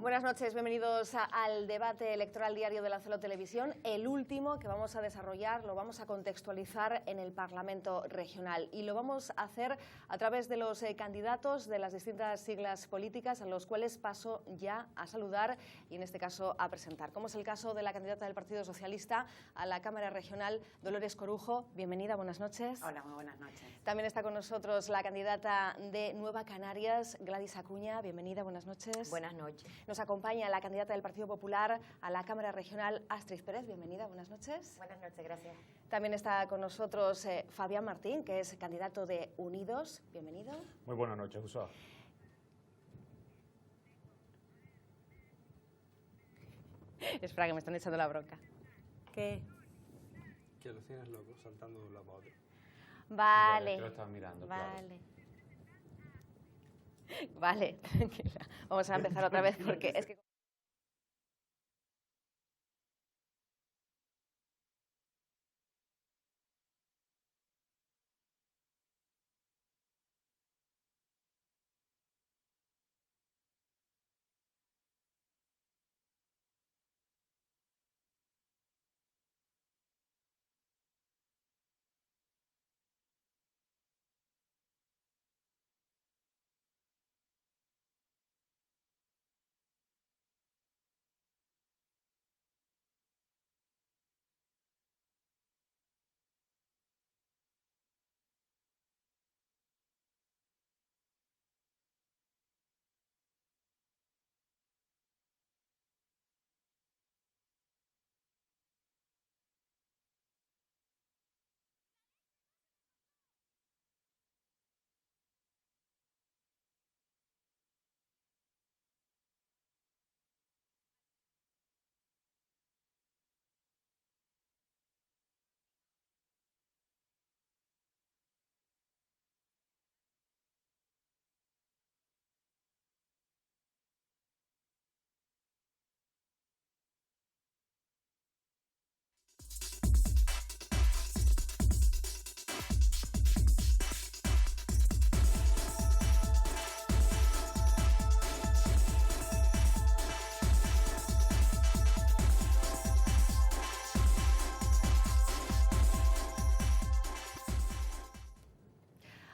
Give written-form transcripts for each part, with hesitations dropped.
Buenas noches, bienvenidos al debate electoral diario de Lanzarote Televisión, el último que vamos a desarrollar, lo vamos a contextualizar en el Parlamento Regional y lo vamos a hacer a través de los candidatos de las distintas siglas políticas, a los cuales paso ya a saludar y en este caso a presentar, como es el caso de la candidata del Partido Socialista a la Cámara Regional, Dolores Corujo. Bienvenida, buenas noches. Hola, muy buenas noches. También está con nosotros la candidata de Nueva Canarias, Gladys Acuña. Bienvenida, buenas noches. Buenas noches. Nos acompaña la candidata del Partido Popular a la Cámara Regional, Astrid Pérez. Bienvenida, buenas noches. Buenas noches, gracias. También está con nosotros Fabián Martín, que es candidato de Unidos. Bienvenido. Muy buenas noches, Usua. Espera, que me están echando la bronca. ¿Qué? Que los tienes locos saltando de un lado para otro. Vale. Yo lo estaba mirando, vale. Claro. Vale, tranquila. Vamos a empezar otra vez porque es que...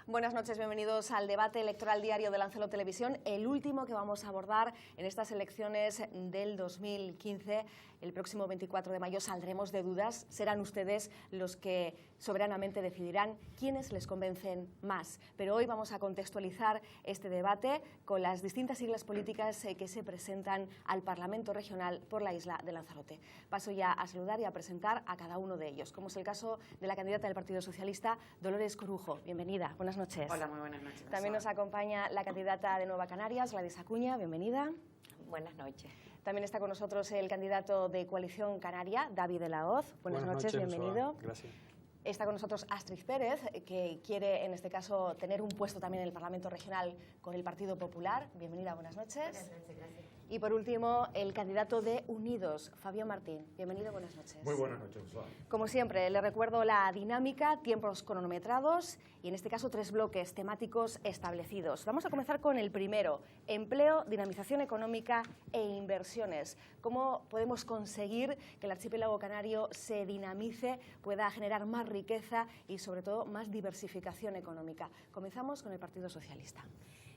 Buenas noches, bienvenidos al debate electoral diario de Lanzarote Televisión, el último que vamos a abordar en estas elecciones del 2015. El próximo 24 de mayo saldremos de dudas, serán ustedes los que soberanamente decidirán quiénes les convencen más. Pero hoy vamos a contextualizar este debate con las distintas siglas políticas que se presentan al Parlamento Regional por la isla de Lanzarote. Paso ya a saludar y a presentar a cada uno de ellos, como es el caso de la candidata del Partido Socialista, Dolores Corujo. Bienvenida, buenas noches. Hola, muy buenas noches. También nos acompaña la candidata de Nueva Canarias, Gladys Acuña. Bienvenida. Buenas noches. También está con nosotros el candidato de Coalición Canaria, David de la Hoz. Buenas noches, bienvenido. Gracias. Está con nosotros Astrid Pérez, que quiere en este caso tener un puesto también en el Parlamento Regional con el Partido Popular. Bienvenida, buenas noches. Buenas noches, gracias. Y por último, el candidato de Unidos, Fabián Martín. Bienvenido, buenas noches. Muy buenas noches, Usua. Como siempre, le recuerdo la dinámica, tiempos cronometrados y en este caso 3 bloques temáticos establecidos. Vamos a comenzar con el primero, empleo, dinamización económica e inversiones. ¿Cómo podemos conseguir que el archipiélago canario se dinamice, pueda generar más riqueza y sobre todo más diversificación económica? Comenzamos con el Partido Socialista.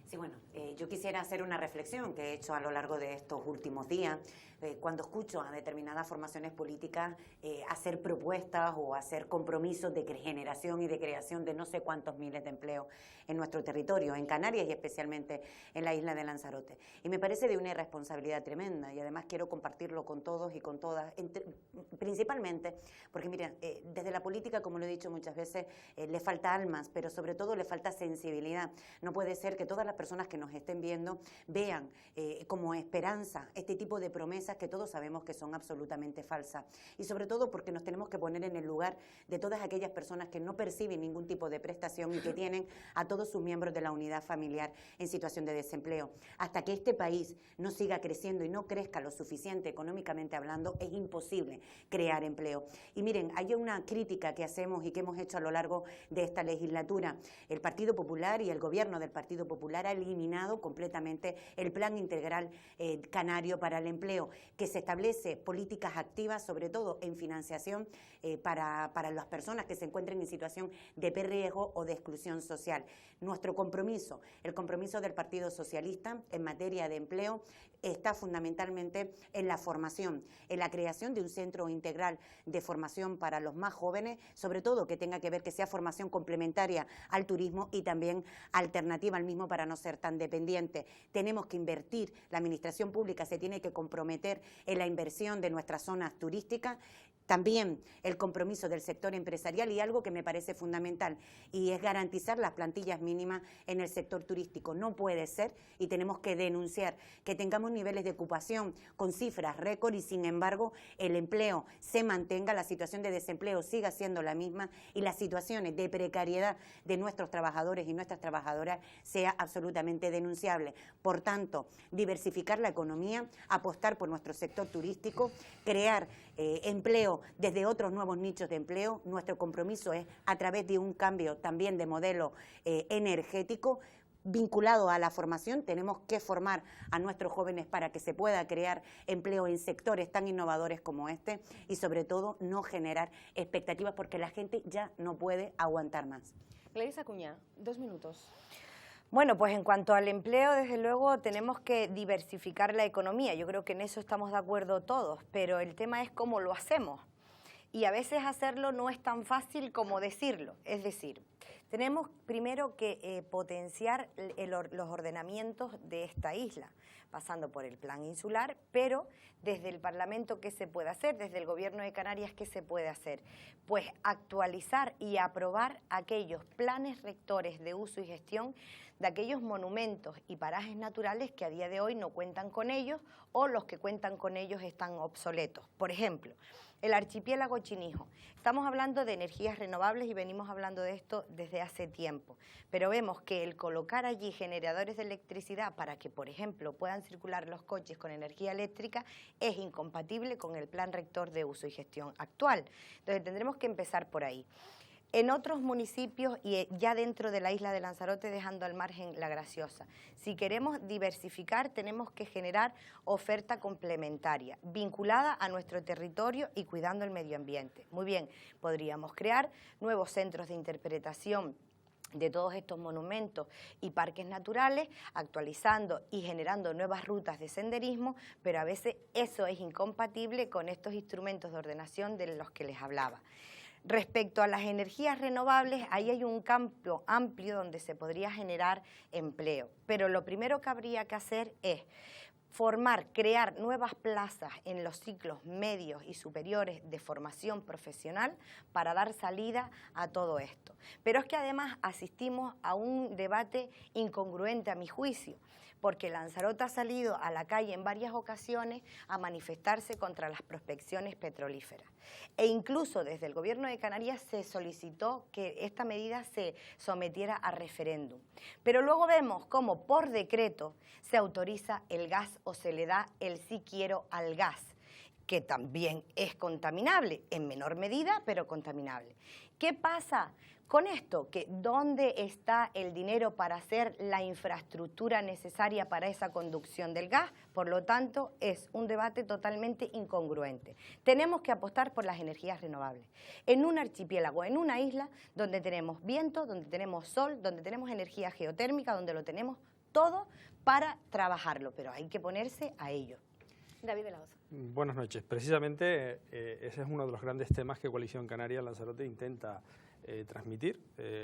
Sí, bueno, yo quisiera hacer una reflexión que he hecho a lo largo de estos últimos días, cuando escucho a determinadas formaciones políticas hacer propuestas o hacer compromisos de generación y de creación de no sé cuántos miles de empleos en nuestro territorio, en Canarias y especialmente en la isla de Lanzarote. Y me parece de una irresponsabilidad tremenda y además quiero compartirlo con todos y con todas, principalmente porque, miren, desde la política, como lo he dicho muchas veces, le falta almas, pero sobre todo le falta sensibilidad. No puede ser que todas las personas que nos estén viendo vean como esperanza este tipo de promesas que todos sabemos que son absolutamente falsas. Y sobre todo porque nos tenemos que poner en el lugar de todas aquellas personas que no perciben ningún tipo de prestación y que tienen a todos sus miembros de la unidad familiar en situación de desempleo. Hasta que este país no siga creciendo y no crezca lo suficiente económicamente hablando, es imposible crear empleo. Y miren, hay una crítica que hacemos y que hemos hecho a lo largo de esta legislatura. El Partido Popular y el gobierno del Partido Popular quedara eliminado completamente el Plan Integral Canario para el Empleo, que se establece políticas activas, sobre todo en financiación para las personas que se encuentren en situación de riesgo o de exclusión social. Nuestro compromiso, el compromiso del Partido Socialista en materia de empleo, está fundamentalmente en la formación, en la creación de un centro integral de formación para los más jóvenes, sobre todo que tenga que ver que sea formación complementaria al turismo y también alternativa al mismo para no ser tan dependiente. Tenemos que invertir, la administración pública se tiene que comprometer en la inversión de nuestras zonas turísticas. También el compromiso del sector empresarial y algo que me parece fundamental, y es garantizar las plantillas mínimas en el sector turístico. No puede ser, y tenemos que denunciar, que tengamos niveles de ocupación con cifras récord y sin embargo el empleo se mantenga, la situación de desempleo siga siendo la misma y las situaciones de precariedad de nuestros trabajadores y nuestras trabajadoras sea absolutamente denunciable. Por tanto, diversificar la economía, apostar por nuestro sector turístico, crear empleo desde otros nuevos nichos de empleo. Nuestro compromiso es a través de un cambio también de modelo energético vinculado a la formación. Tenemos que formar a nuestros jóvenes para que se pueda crear empleo en sectores tan innovadores como este y sobre todo no generar expectativas porque la gente ya no puede aguantar más. Gladys Acuña, 2 minutos. Bueno, pues en cuanto al empleo, desde luego tenemos que diversificar la economía. Yo creo que en eso estamos de acuerdo todos, pero el tema es cómo lo hacemos. Y a veces hacerlo no es tan fácil como decirlo. Es decir, tenemos primero que potenciar los ordenamientos de esta isla, pasando por el plan insular, pero desde el Parlamento, ¿qué se puede hacer? Desde el Gobierno de Canarias, ¿qué se puede hacer? Pues actualizar y aprobar aquellos planes rectores de uso y gestión de aquellos monumentos y parajes naturales que a día de hoy no cuentan con ellos o los que cuentan con ellos están obsoletos. Por ejemplo, el archipiélago Chinijo. Estamos hablando de energías renovables y venimos hablando de esto desde hace tiempo, pero vemos que el colocar allí generadores de electricidad para que, por ejemplo, puedan circular los coches con energía eléctrica es incompatible con el plan rector de uso y gestión actual. Entonces tendremos que empezar por ahí. En otros municipios y ya dentro de la isla de Lanzarote, dejando al margen La Graciosa, si queremos diversificar tenemos que generar oferta complementaria, vinculada a nuestro territorio y cuidando el medio ambiente. Muy bien, podríamos crear nuevos centros de interpretación de todos estos monumentos y parques naturales, actualizando y generando nuevas rutas de senderismo, pero a veces eso es incompatible con estos instrumentos de ordenación de los que les hablaba. Respecto a las energías renovables, ahí hay un campo amplio donde se podría generar empleo, pero lo primero que habría que hacer es formar, crear nuevas plazas en los ciclos medios y superiores de formación profesional para dar salida a todo esto. Pero es que además asistimos a un debate incongruente a mi juicio, porque Lanzarote ha salido a la calle en varias ocasiones a manifestarse contra las prospecciones petrolíferas. E incluso desde el Gobierno de Canarias se solicitó que esta medida se sometiera a referéndum. Pero luego vemos cómo por decreto se autoriza el gas o se le da el sí quiero al gas, que también es contaminable, en menor medida, pero contaminable. ¿Qué pasa con esto? Que ¿dónde está el dinero para hacer la infraestructura necesaria para esa conducción del gas? Por lo tanto, es un debate totalmente incongruente. Tenemos que apostar por las energías renovables. En un archipiélago, en una isla, donde tenemos viento, donde tenemos sol, donde tenemos energía geotérmica, donde lo tenemos todo para trabajarlo, pero hay que ponerse a ello. David de la Hoz. Buenas noches. Precisamente ese es uno de los grandes temas que Coalición Canaria Lanzarote intenta transmitir,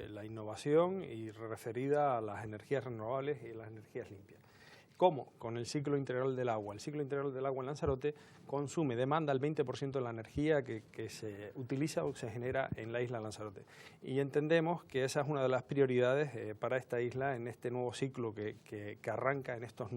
la innovación y referida a las energías renovables y las energías limpias. ¿Cómo? Con el ciclo integral del agua. El ciclo integral del agua en Lanzarote demanda el 20% de la energía que se utiliza o se genera en la isla de Lanzarote. Y entendemos que esa es una de las prioridades para esta isla en este nuevo ciclo que arranca en estos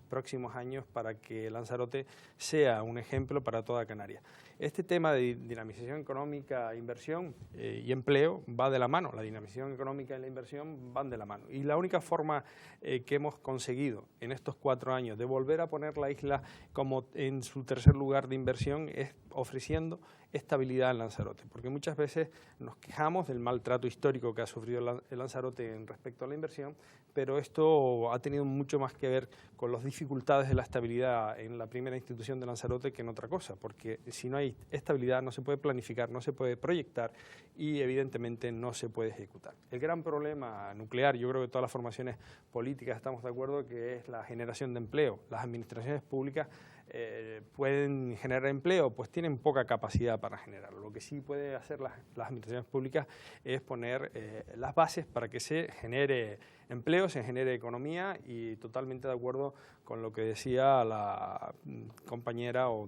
próximos años para que Lanzarote sea un ejemplo para toda Canarias. Este tema de dinamización económica, inversión y empleo va de la mano. La dinamización económica y la inversión van de la mano. Y la única forma que hemos conseguido en estos 4 años de volver a poner la isla como en su tercer lugar de inversión es ofreciendo estabilidad en Lanzarote, porque muchas veces nos quejamos del maltrato histórico que ha sufrido el Lanzarote en respecto a la inversión, pero esto ha tenido mucho más que ver con las dificultades de la estabilidad en la primera institución de Lanzarote que en otra cosa, porque si no hay estabilidad no se puede planificar, no se puede proyectar y evidentemente no se puede ejecutar. El gran problema nuclear, yo creo que todas las formaciones políticas estamos de acuerdo, que es la generación de empleo. Las administraciones públicas pueden generar empleo, pues tienen poca capacidad para generarlo. Lo que sí puede hacer las administraciones públicas es poner las bases para que se genere empleo, se genere economía, y totalmente de acuerdo con lo que decía la compañera o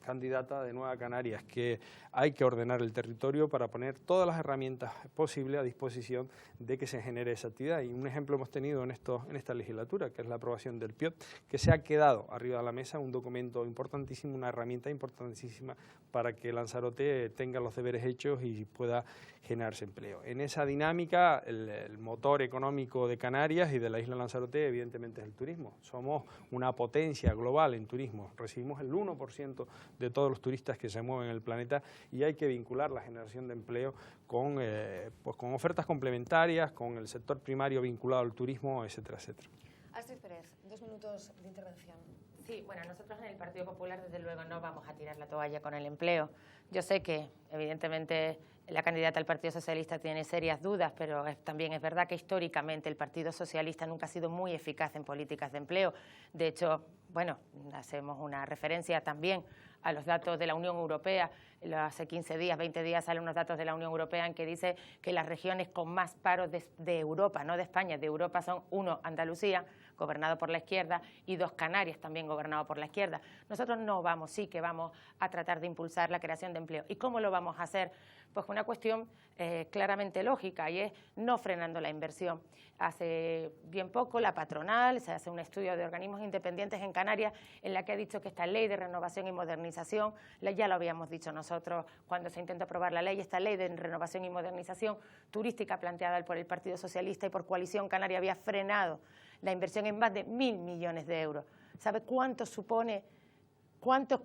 candidata de Nueva Canarias, que hay que ordenar el territorio para poner todas las herramientas posibles a disposición de que se genere esa actividad. Y un ejemplo hemos tenido en esta legislatura, que es la aprobación del PIOT, que se ha quedado arriba de la mesa, un documento importantísimo, una herramienta importantísima para que Lanzarote tenga los deberes hechos y pueda generarse empleo. En esa dinámica, el motor económico de Canarias y de la isla de Lanzarote evidentemente es el turismo. Somos una potencia global en turismo, recibimos el 1% de todos los turistas que se mueven en el planeta, y hay que vincular la generación de empleo con ofertas complementarias, con el sector primario vinculado al turismo, etcétera, etcétera. Astrid Pérez, 2 minutos de intervención. Sí, bueno, nosotros en el Partido Popular desde luego no vamos a tirar la toalla con el empleo. Yo sé que evidentemente la candidata del Partido Socialista tiene serias dudas, pero también es verdad que históricamente el Partido Socialista nunca ha sido muy eficaz en políticas de empleo. De hecho, bueno, hacemos una referencia también a los datos de la Unión Europea. Hace 15 días, 20 días salen unos datos de la Unión Europea en que dice que las regiones con más paro de Europa, no de España, de Europa son 1, Andalucía, gobernado por la izquierda, y 2, Canarias, también gobernado por la izquierda. Nosotros sí que vamos a tratar de impulsar la creación de empleo. ¿Y cómo lo vamos a hacer? Pues con una cuestión claramente lógica, y es no frenando la inversión. Hace bien poco la patronal, se hace un estudio de organismos independientes en Canarias en la que ha dicho que esta ley de renovación y modernización, ya lo habíamos dicho nosotros cuando se intentó aprobar la ley, esta ley de renovación y modernización turística planteada por el Partido Socialista y por Coalición Canaria había frenado la inversión en más de 1.000 millones de euros. ¿Sabe cuánto supone, cuántos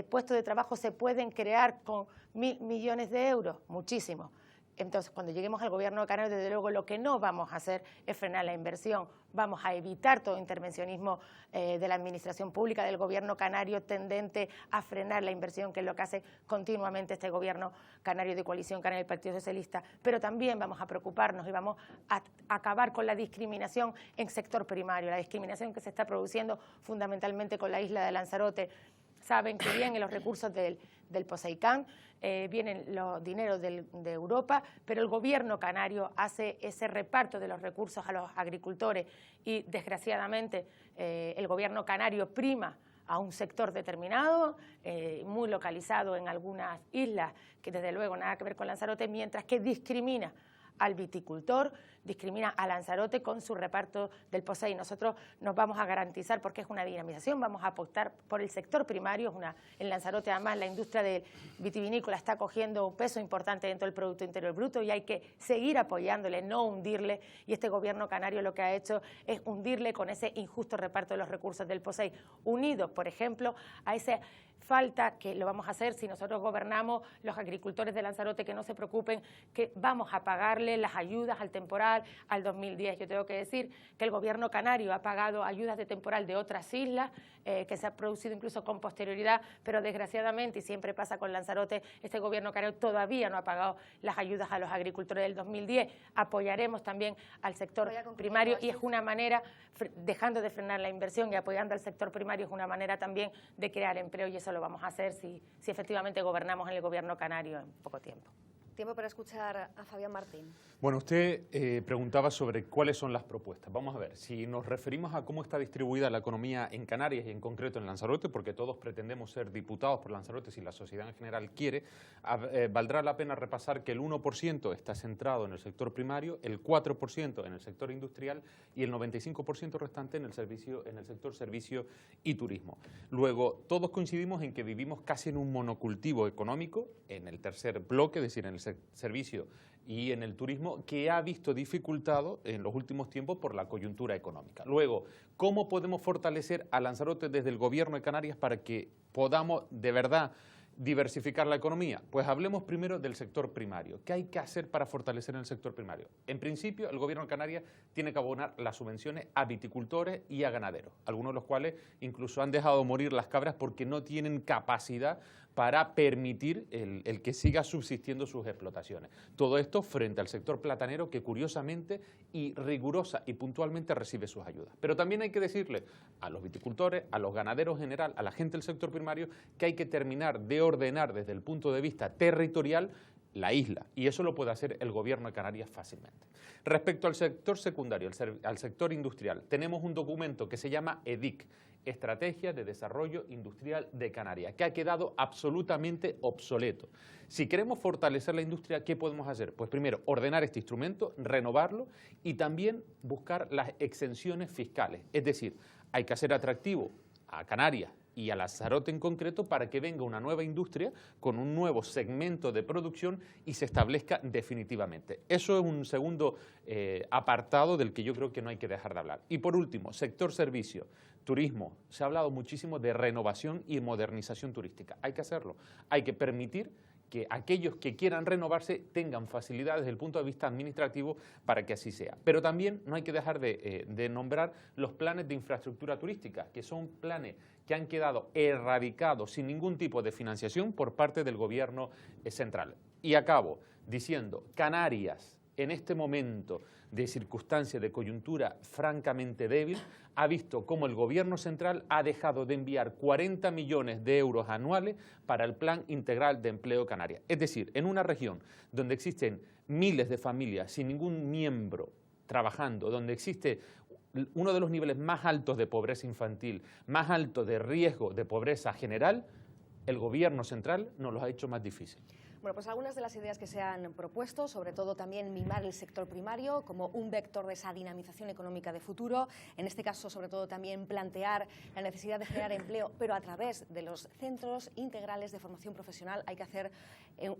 puestos de trabajo se pueden crear con 1.000 millones de euros? Muchísimos. Entonces, cuando lleguemos al Gobierno de Canarias, desde luego lo que no vamos a hacer es frenar la inversión. Vamos a evitar todo intervencionismo de la Administración Pública, del Gobierno canario tendente a frenar la inversión, que es lo que hace continuamente este Gobierno canario de Coalición Canaria del Partido Socialista. Pero también vamos a preocuparnos y vamos a acabar con la discriminación en sector primario, la discriminación que se está produciendo fundamentalmente con la isla de Lanzarote. Saben que vienen los recursos del POSEICAN, vienen los dineros de Europa, pero el Gobierno canario hace ese reparto de los recursos a los agricultores y, desgraciadamente, el Gobierno canario prima a un sector determinado, muy localizado en algunas islas, que desde luego nada que ver con Lanzarote, mientras que discrimina al viticultor, discrimina a Lanzarote con su reparto del POSEI. Nosotros nos vamos a garantizar, porque es una dinamización, vamos a apostar por el sector primario. En Lanzarote, además, la industria del vitivinícola está cogiendo un peso importante dentro del Producto Interior Bruto y hay que seguir apoyándole, no hundirle. Y este Gobierno canario lo que ha hecho es hundirle con ese injusto reparto de los recursos del POSEI, unidos, por ejemplo, a esa falta, que lo vamos a hacer si nosotros gobernamos, los agricultores de Lanzarote, que no se preocupen, que vamos a pagarle las ayudas al temporal al 2010. Yo tengo que decir que el Gobierno canario ha pagado ayudas de temporal de otras islas, que se ha producido incluso con posterioridad, pero desgraciadamente, y siempre pasa con Lanzarote, este Gobierno canario todavía no ha pagado las ayudas a los agricultores del 2010. Apoyaremos también al sector primario y es una manera, dejando de frenar la inversión y apoyando al sector primario, es una manera también de crear empleo, y eso lo vamos a hacer si efectivamente gobernamos en el Gobierno canario en poco tiempo. Tiempo para escuchar a Fabián Martín. Bueno, usted preguntaba sobre cuáles son las propuestas. Vamos a ver, si nos referimos a cómo está distribuida la economía en Canarias y en concreto en Lanzarote, porque todos pretendemos ser diputados por Lanzarote si la sociedad en general quiere, valdrá la pena repasar que el 1% está centrado en el sector primario, el 4% en el sector industrial y el 95% restante en el sector servicio y turismo. Luego, todos coincidimos en que vivimos casi en un monocultivo económico, en el tercer bloque, es decir, en el servicio y en el turismo, que ha visto dificultado en los últimos tiempos por la coyuntura económica. Luego, ¿cómo podemos fortalecer a Lanzarote desde el Gobierno de Canarias para que podamos de verdad Diversificar la economía. Pues hablemos primero del sector primario. ¿Qué hay que hacer para fortalecer el sector primario? En principio, el Gobierno de Canarias tiene que abonar las subvenciones a viticultores y a ganaderos, algunos de los cuales incluso han dejado morir las cabras porque no tienen capacidad para permitir el que siga subsistiendo sus explotaciones. Todo esto frente al sector platanero, que curiosamente y rigurosa y puntualmente recibe sus ayudas. Pero también hay que decirle a los viticultores, a los ganaderos en general, a la gente del sector primario, que hay que terminar de ordenar desde el punto de vista territorial la isla, y eso lo puede hacer el Gobierno de Canarias fácilmente. Respecto al sector secundario, al sector industrial, tenemos un documento que se llama EDIC, Estrategia de Desarrollo Industrial de Canarias, que ha quedado absolutamente obsoleto. Si queremos fortalecer la industria, ¿qué podemos hacer? Pues primero, ordenar este instrumento, renovarlo y también buscar las exenciones fiscales. Es decir, hay que hacer atractivo a Canarias y a Lanzarote en concreto para que venga una nueva industria con un nuevo segmento de producción y se establezca definitivamente. Eso es un segundo apartado del que yo creo que no hay que dejar de hablar. Y por último, sector servicio, turismo. Se ha hablado muchísimo de renovación y modernización turística. Hay que hacerlo. Hay que permitir que aquellos que quieran renovarse tengan facilidades desde el punto de vista administrativo para que así sea. Pero también no hay que dejar de nombrar los planes de infraestructura turística, que son planes que han quedado erradicados sin ningún tipo de financiación por parte del Gobierno central. Y acabo diciendo, Canarias, en este momento de circunstancia de coyuntura francamente débil, ha visto cómo el Gobierno central ha dejado de enviar 40 millones de euros anuales para el Plan Integral de Empleo Canarias. Es decir, en una región donde existen miles de familias sin ningún miembro trabajando, donde existe uno de los niveles más altos de pobreza infantil, más alto de riesgo de pobreza general, el Gobierno central nos lo ha hecho más difícil. Bueno, pues algunas de las ideas que se han propuesto, sobre todo también mimar el sector primario como un vector de esa dinamización económica de futuro, en este caso sobre todo también plantear la necesidad de generar empleo, pero a través de los centros integrales de formación profesional. Hay que hacer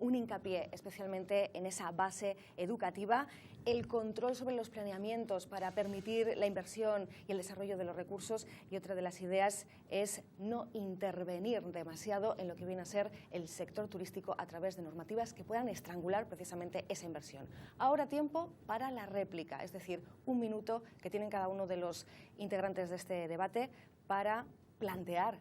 un hincapié especialmente en esa base educativa, el control sobre los planeamientos para permitir la inversión y el desarrollo de los recursos, y otra de las ideas es no intervenir demasiado en lo que viene a ser el sector turístico a través de normativas que puedan estrangular precisamente esa inversión. Ahora tiempo para la réplica, es decir, un minuto que tienen cada uno de los integrantes de este debate para plantear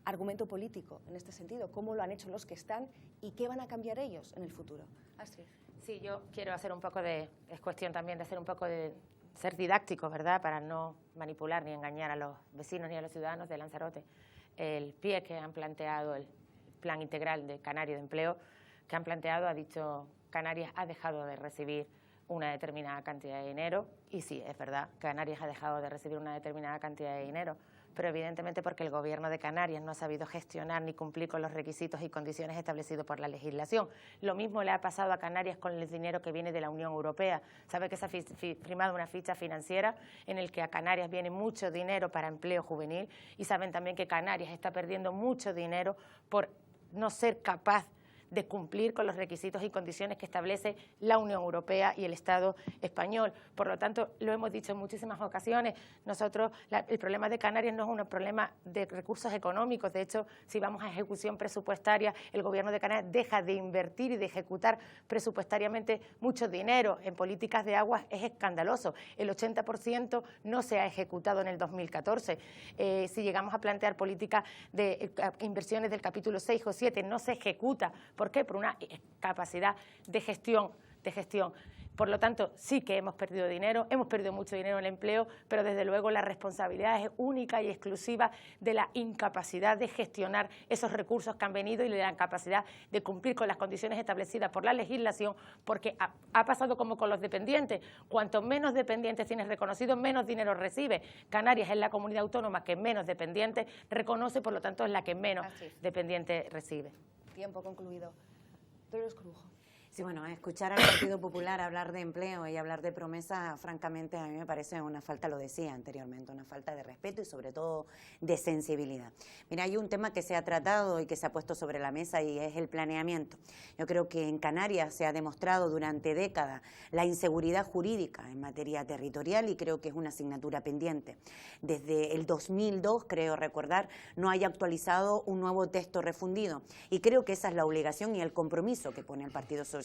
argumento político en este sentido, cómo lo han hecho los que están y qué van a cambiar ellos en el futuro. Astrid. Sí, yo quiero hacer un poco de, es cuestión también de hacer un poco de ser didáctico, ¿verdad?, para no manipular ni engañar a los vecinos ni a los ciudadanos de Lanzarote. El pie que han planteado el Plan Integral de Canario de Empleo, que han planteado, ha dicho, Canarias ha dejado de recibir una determinada cantidad de dinero, y sí, es verdad, Canarias ha dejado de recibir una determinada cantidad de dinero, pero evidentemente porque el Gobierno de Canarias no ha sabido gestionar ni cumplir con los requisitos y condiciones establecidos por la legislación. Lo mismo le ha pasado a Canarias con el dinero que viene de la Unión Europea. Sabe que se ha firmado una ficha financiera en el que a Canarias viene mucho dinero para empleo juvenil, y saben también que Canarias está perdiendo mucho dinero por no ser capaz de cumplir con los requisitos y condiciones que establece la Unión Europea y el Estado español. Por lo tanto, lo hemos dicho en muchísimas ocasiones, nosotros, el problema de Canarias no es un problema de recursos económicos. De hecho, si vamos a ejecución presupuestaria, el Gobierno de Canarias deja de invertir y de ejecutar presupuestariamente mucho dinero en políticas de aguas. Es escandaloso. El 80% no se ha ejecutado en el 2014. Si llegamos a plantear políticas de inversiones del capítulo 6 o 7, no se ejecuta. ¿Por qué? Por una capacidad de gestión. Por lo tanto, sí que hemos perdido dinero, hemos perdido mucho dinero en el empleo, pero desde luego la responsabilidad es única y exclusiva de la incapacidad de gestionar esos recursos que han venido y de la incapacidad de cumplir con las condiciones establecidas por la legislación, porque ha pasado como con los dependientes. Cuanto menos dependientes tienes reconocidos, menos dinero recibes. Canarias es la comunidad autónoma que menos dependientes reconoce, por lo tanto es la que menos dependientes recibe. Tiempo concluido. Dolores Corujo. Sí, bueno, escuchar al Partido Popular hablar de empleo y hablar de promesas, francamente, a mí me parece una falta, lo decía anteriormente, una falta de respeto y sobre todo de sensibilidad. Mira, hay un tema que se ha tratado y que se ha puesto sobre la mesa y es el planeamiento. Yo creo que en Canarias se ha demostrado durante décadas la inseguridad jurídica en materia territorial y creo que es una asignatura pendiente. Desde el 2002, creo recordar, no hay actualizado un nuevo texto refundido y creo que esa es la obligación y el compromiso que pone el Partido Socialista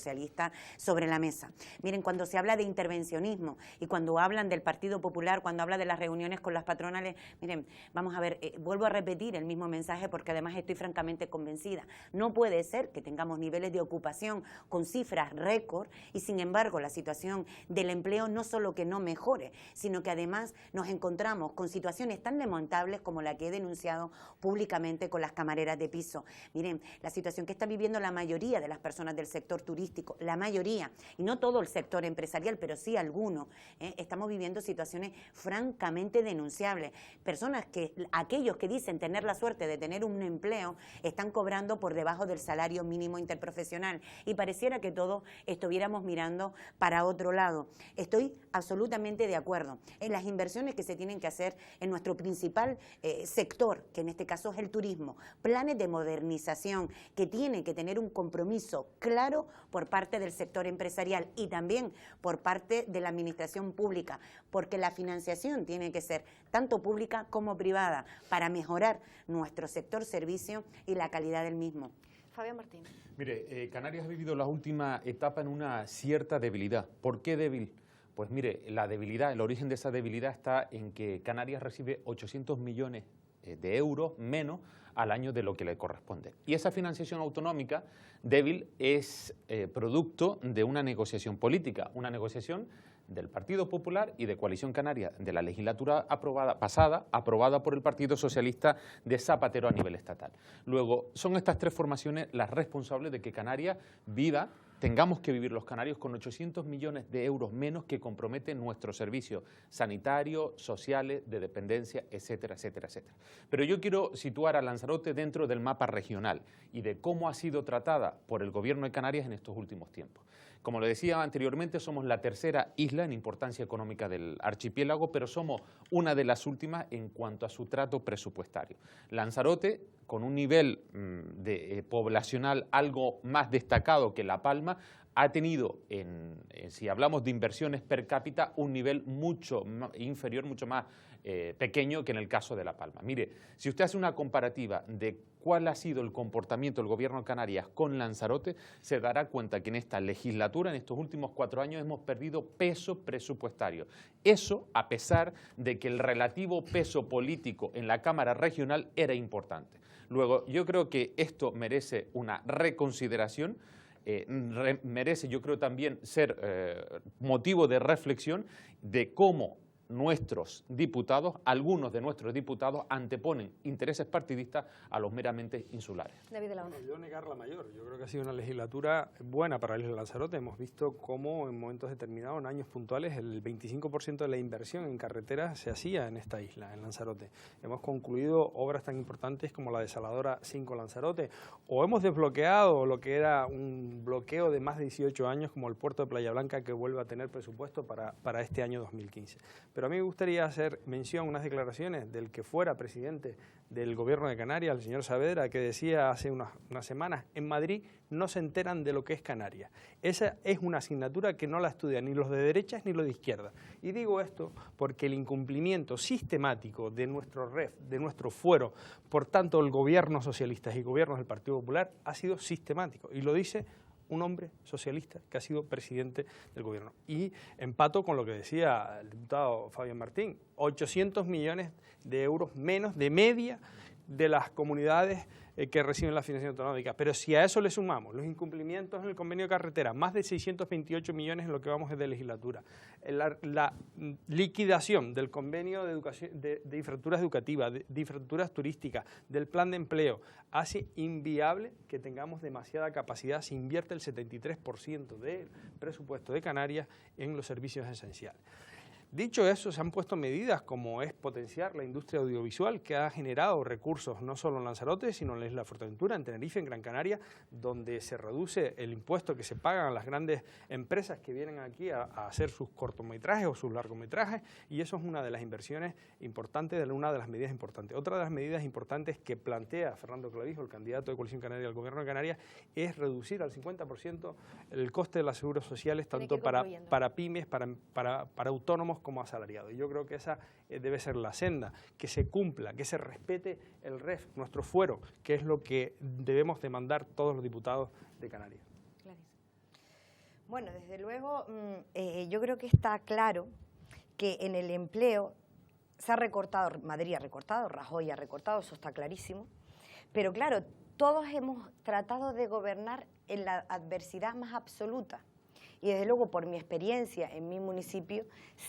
sobre la mesa. Miren, cuando se habla de intervencionismo y cuando hablan del Partido Popular, cuando habla de las reuniones con las patronales, miren, vamos a ver, vuelvo a repetir el mismo mensaje porque además estoy francamente convencida. No puede ser que tengamos niveles de ocupación con cifras récord y sin embargo la situación del empleo no solo que no mejore, sino que además nos encontramos con situaciones tan lamentables como la que he denunciado públicamente con las camareras de piso. Miren, la situación que está viviendo la mayoría de las personas del sector turístico, la mayoría, y no todo el sector empresarial, pero sí algunos, estamos viviendo situaciones francamente denunciables. Personas que, aquellos que dicen tener la suerte de tener un empleo, están cobrando por debajo del salario mínimo interprofesional y pareciera que todos estuviéramos mirando para otro lado. Estoy absolutamente de acuerdo en las inversiones que se tienen que hacer en nuestro principal sector, que en este caso es el turismo, planes de modernización que tienen que tener un compromiso claro por parte del sector empresarial y también por parte de la administración pública, porque la financiación tiene que ser tanto pública como privada para mejorar nuestro sector servicio y la calidad del mismo. Fabián Martín. Mire, Canarias ha vivido la última etapa en una cierta debilidad. ¿Por qué débil? Pues mire, la debilidad, el origen de esa debilidad está en que Canarias recibe 800 millones de euros menos al año de lo que le corresponde. Y esa financiación autonómica débil es producto de una negociación política, una negociación del Partido Popular y de Coalición Canaria de la legislatura pasada, aprobada por el Partido Socialista de Zapatero a nivel estatal. Luego, son estas tres formaciones las responsables de que Canarias tengamos que vivir los canarios con 800 millones de euros menos que comprometen nuestros servicios sanitarios, sociales, de dependencia, etcétera, etcétera, etcétera. Pero yo quiero situar a Lanzarote dentro del mapa regional y de cómo ha sido tratada por el Gobierno de Canarias en estos últimos tiempos. Como le decía anteriormente, somos la tercera isla en importancia económica del archipiélago, pero somos una de las últimas en cuanto a su trato presupuestario. Lanzarote, con un nivel poblacional algo más destacado que La Palma, ha tenido, si hablamos de inversiones per cápita, un nivel mucho inferior, mucho más pequeño que en el caso de La Palma. Mire, si usted hace una comparativa de cuál ha sido el comportamiento del Gobierno de Canarias con Lanzarote, se dará cuenta que en esta legislatura, en estos últimos 4 años, hemos perdido peso presupuestario. Eso a pesar de que el relativo peso político en la Cámara Regional era importante. Luego, yo creo que esto merece una reconsideración, merece, yo creo, también ser motivo de reflexión de cómo nuestros diputados, algunos de nuestros diputados, anteponen intereses partidistas a los meramente insulares. David de la Ona. Yo negar la mayor. Yo creo que ha sido una legislatura buena para la isla de Lanzarote. Hemos visto cómo en momentos determinados, en años puntuales, el 25% de la inversión en carreteras se hacía en esta isla, en Lanzarote. Hemos concluido obras tan importantes como la desaladora 5 Lanzarote, o hemos desbloqueado lo que era un bloqueo de más de 18 años, como el puerto de Playa Blanca, que vuelve a tener presupuesto para este año 2015. Pero a mí me gustaría hacer mención a unas declaraciones del que fuera presidente del Gobierno de Canarias, el señor Saavedra, que decía hace unas semanas: en Madrid no se enteran de lo que es Canarias. Esa es una asignatura que no la estudian ni los de derechas ni los de izquierda. Y digo esto porque el incumplimiento sistemático de nuestro REF, de nuestro fuero, por tanto el gobierno socialista y gobiernos del Partido Popular, ha sido sistemático. Y lo dice un hombre socialista que ha sido presidente del gobierno. Y empato con lo que decía el diputado Fabián Martín: 800 millones de euros menos de media de las comunidades que reciben la financiación autonómica. Pero si a eso le sumamos los incumplimientos en el convenio de carretera, más de 628 millones en lo que vamos de legislatura, la liquidación del convenio de infraestructuras educativas, de infraestructuras turísticas, del plan de empleo, hace inviable que tengamos demasiada capacidad. Se invierte el 73% del presupuesto de Canarias en los servicios esenciales. Dicho eso, se han puesto medidas como es potenciar la industria audiovisual, que ha generado recursos no solo en Lanzarote, sino en la isla de Fuerteventura, en Tenerife, en Gran Canaria, donde se reduce el impuesto que se pagan a las grandes empresas que vienen aquí a hacer sus cortometrajes o sus largometrajes, y eso es una de las inversiones importantes, una de las medidas importantes. Otra de las medidas importantes que plantea Fernando Clavijo, el candidato de Coalición Canaria al Gobierno de Canarias, es reducir al 50% el coste de las seguros sociales, tanto para pymes, para autónomos como asalariados. Y yo creo que esa debe ser la senda, que se cumpla, que se respete el REF, nuestro fuero, que es lo que debemos demandar todos los diputados de Canarias. Bueno, desde luego, yo creo que está claro que en el empleo se ha recortado, Madrid ha recortado, Rajoy ha recortado, eso está clarísimo, pero claro, todos hemos tratado de gobernar en la adversidad más absoluta. Y desde luego, por mi experiencia en mi municipio,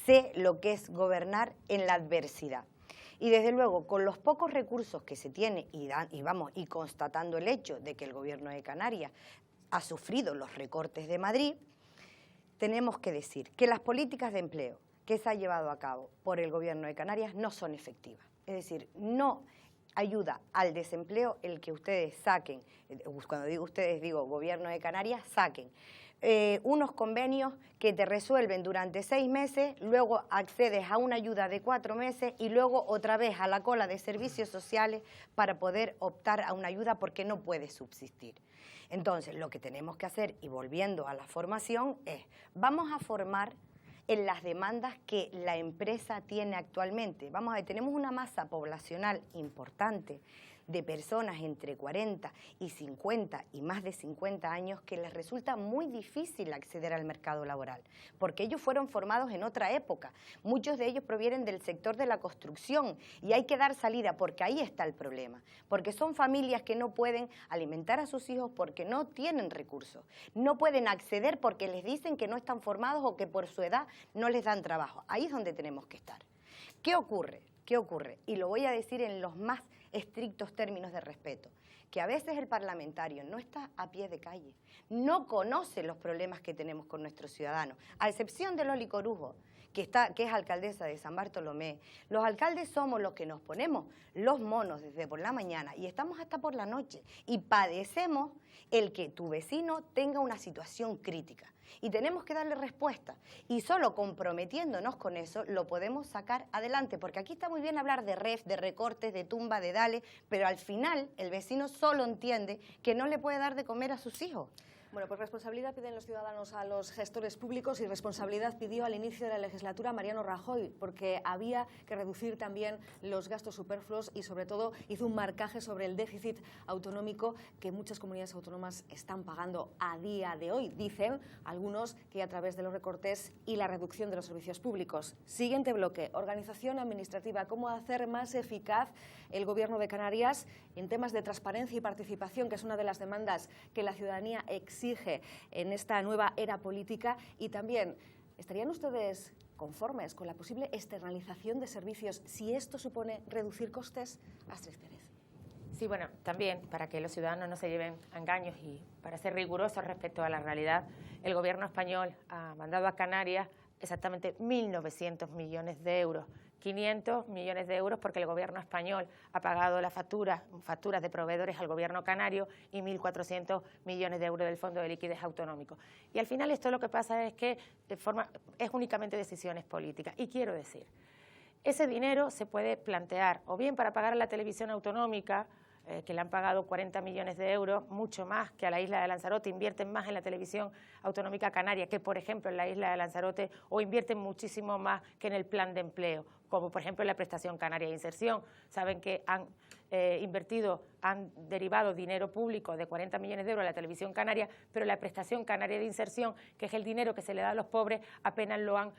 sé lo que es gobernar en la adversidad. Y desde luego, con los pocos recursos que se tiene y constatando el hecho de que el Gobierno de Canarias ha sufrido los recortes de Madrid, tenemos que decir que las políticas de empleo que se ha llevado a cabo por el Gobierno de Canarias no son efectivas. Es decir, no ayuda al desempleo el que ustedes saquen, cuando digo ustedes digo Gobierno de Canarias, saquen unos convenios que te resuelven durante 6 meses, luego accedes a una ayuda de 4 meses y luego otra vez a la cola de servicios sociales para poder optar a una ayuda porque no puedes subsistir. Entonces, lo que tenemos que hacer, y volviendo a la formación, es vamos a formar en las demandas que la empresa tiene actualmente. Vamos a ver, tenemos una masa poblacional importante de personas entre 40 y 50 y más de 50 años que les resulta muy difícil acceder al mercado laboral, porque ellos fueron formados en otra época. Muchos de ellos provienen del sector de la construcción y hay que dar salida porque ahí está el problema, porque son familias que no pueden alimentar a sus hijos porque no tienen recursos, no pueden acceder porque les dicen que no están formados o que por su edad no les dan trabajo. Ahí es donde tenemos que estar. ¿Qué ocurre? ¿Qué ocurre? Y lo voy a decir en los más estrictos términos de respeto, que a veces el parlamentario no está a pie de calle, no conoce los problemas que tenemos con nuestros ciudadanos, a excepción de Loli Corujo, que es alcaldesa de San Bartolomé. Los alcaldes somos los que nos ponemos los monos desde por la mañana y estamos hasta por la noche y padecemos el que tu vecino tenga una situación crítica. Y tenemos que darle respuesta. Y solo comprometiéndonos con eso lo podemos sacar adelante. Porque aquí está muy bien hablar de REF, de recortes, de tumba, de dale, pero al final el vecino solo entiende que no le puede dar de comer a sus hijos. Bueno, pues responsabilidad piden los ciudadanos a los gestores públicos y responsabilidad pidió al inicio de la legislatura Mariano Rajoy, porque había que reducir también los gastos superfluos y sobre todo hizo un marcaje sobre el déficit autonómico que muchas comunidades autónomas están pagando a día de hoy. Dicen algunos que a través de los recortes y la reducción de los servicios públicos. Siguiente bloque, organización administrativa, cómo hacer más eficaz el Gobierno de Canarias en temas de transparencia y participación, que es una de las demandas que la ciudadanía exige en esta nueva era política. Y también, ¿estarían ustedes conformes con la posible externalización de servicios si esto supone reducir costes? Astrid Pérez. Sí, bueno, también para que los ciudadanos no se lleven a engaños y para ser rigurosos respecto a la realidad, el Gobierno español ha mandado a Canarias exactamente 1.900 millones de euros. 500 millones de euros porque el Gobierno español ha pagado las facturas de proveedores al Gobierno canario y 1.400 millones de euros del Fondo de Liquidez Autonómico. Y al final esto lo que pasa es que es únicamente decisiones políticas. Y quiero decir, ese dinero se puede plantear o bien para pagar a la televisión autonómica, que le han pagado 40 millones de euros, mucho más que a la isla de Lanzarote, invierten más en la televisión autonómica canaria que, por ejemplo, en la isla de Lanzarote, o invierten muchísimo más que en el plan de empleo, como por ejemplo en la prestación canaria de inserción. Saben que han han derivado dinero público de 40 millones de euros a la televisión canaria, pero la prestación canaria de inserción, que es el dinero que se le da a los pobres, apenas lo han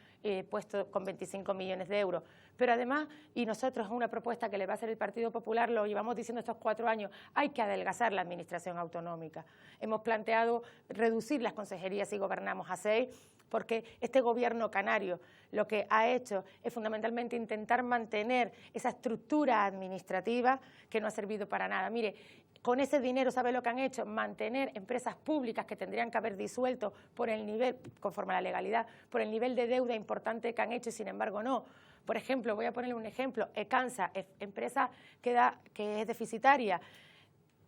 puesto con 25 millones de euros. Pero además, y nosotros es una propuesta que le va a hacer el Partido Popular, lo llevamos diciendo estos 4 años, hay que adelgazar la administración autonómica. Hemos planteado reducir las consejerías si gobernamos a 6, porque este Gobierno canario lo que ha hecho es fundamentalmente intentar mantener esa estructura administrativa que no ha servido para nada. Mire, con ese dinero, ¿sabe lo que han hecho? Mantener empresas públicas que tendrían que haber disuelto por el nivel, conforme a la legalidad, por el nivel de deuda importante que han hecho y sin embargo no. Por ejemplo, voy a ponerle un ejemplo, Ecansa, empresa que es deficitaria.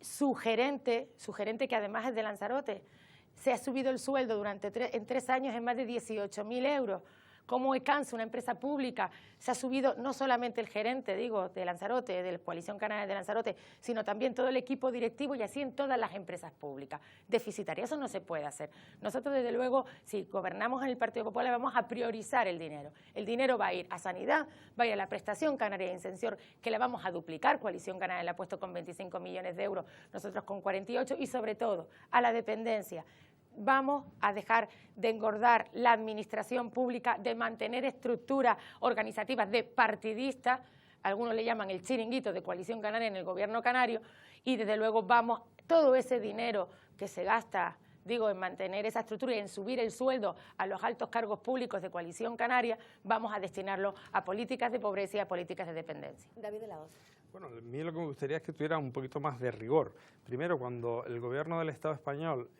Su gerente, que además es de Lanzarote, se ha subido el sueldo en 3 años en más de 18.000 euros. Como Ecansa, una empresa pública, se ha subido no solamente el gerente, digo, de Lanzarote, de la Coalición Canaria de Lanzarote, sino también todo el equipo directivo y así en todas las empresas públicas. Deficitaria, eso no se puede hacer. Nosotros, desde luego, si gobernamos en el Partido Popular, vamos a priorizar el dinero. El dinero va a ir a sanidad, va a ir a la prestación canaria de Incensión, que la vamos a duplicar. Coalición Canaria la ha puesto con 25 millones de euros, nosotros con 48, y sobre todo a la dependencia. Vamos a dejar de engordar la administración pública, de mantener estructuras organizativas de partidistas, algunos le llaman el chiringuito de Coalición Canaria en el gobierno canario, y desde luego vamos, todo ese dinero que se gasta, digo, en mantener esa estructura y en subir el sueldo a los altos cargos públicos de Coalición Canaria, vamos a destinarlo a políticas de pobreza y a políticas de dependencia. David de la Hoz. Bueno, a mí lo que me gustaría es que tuviera un poquito más de rigor. Primero, cuando el gobierno del Estado español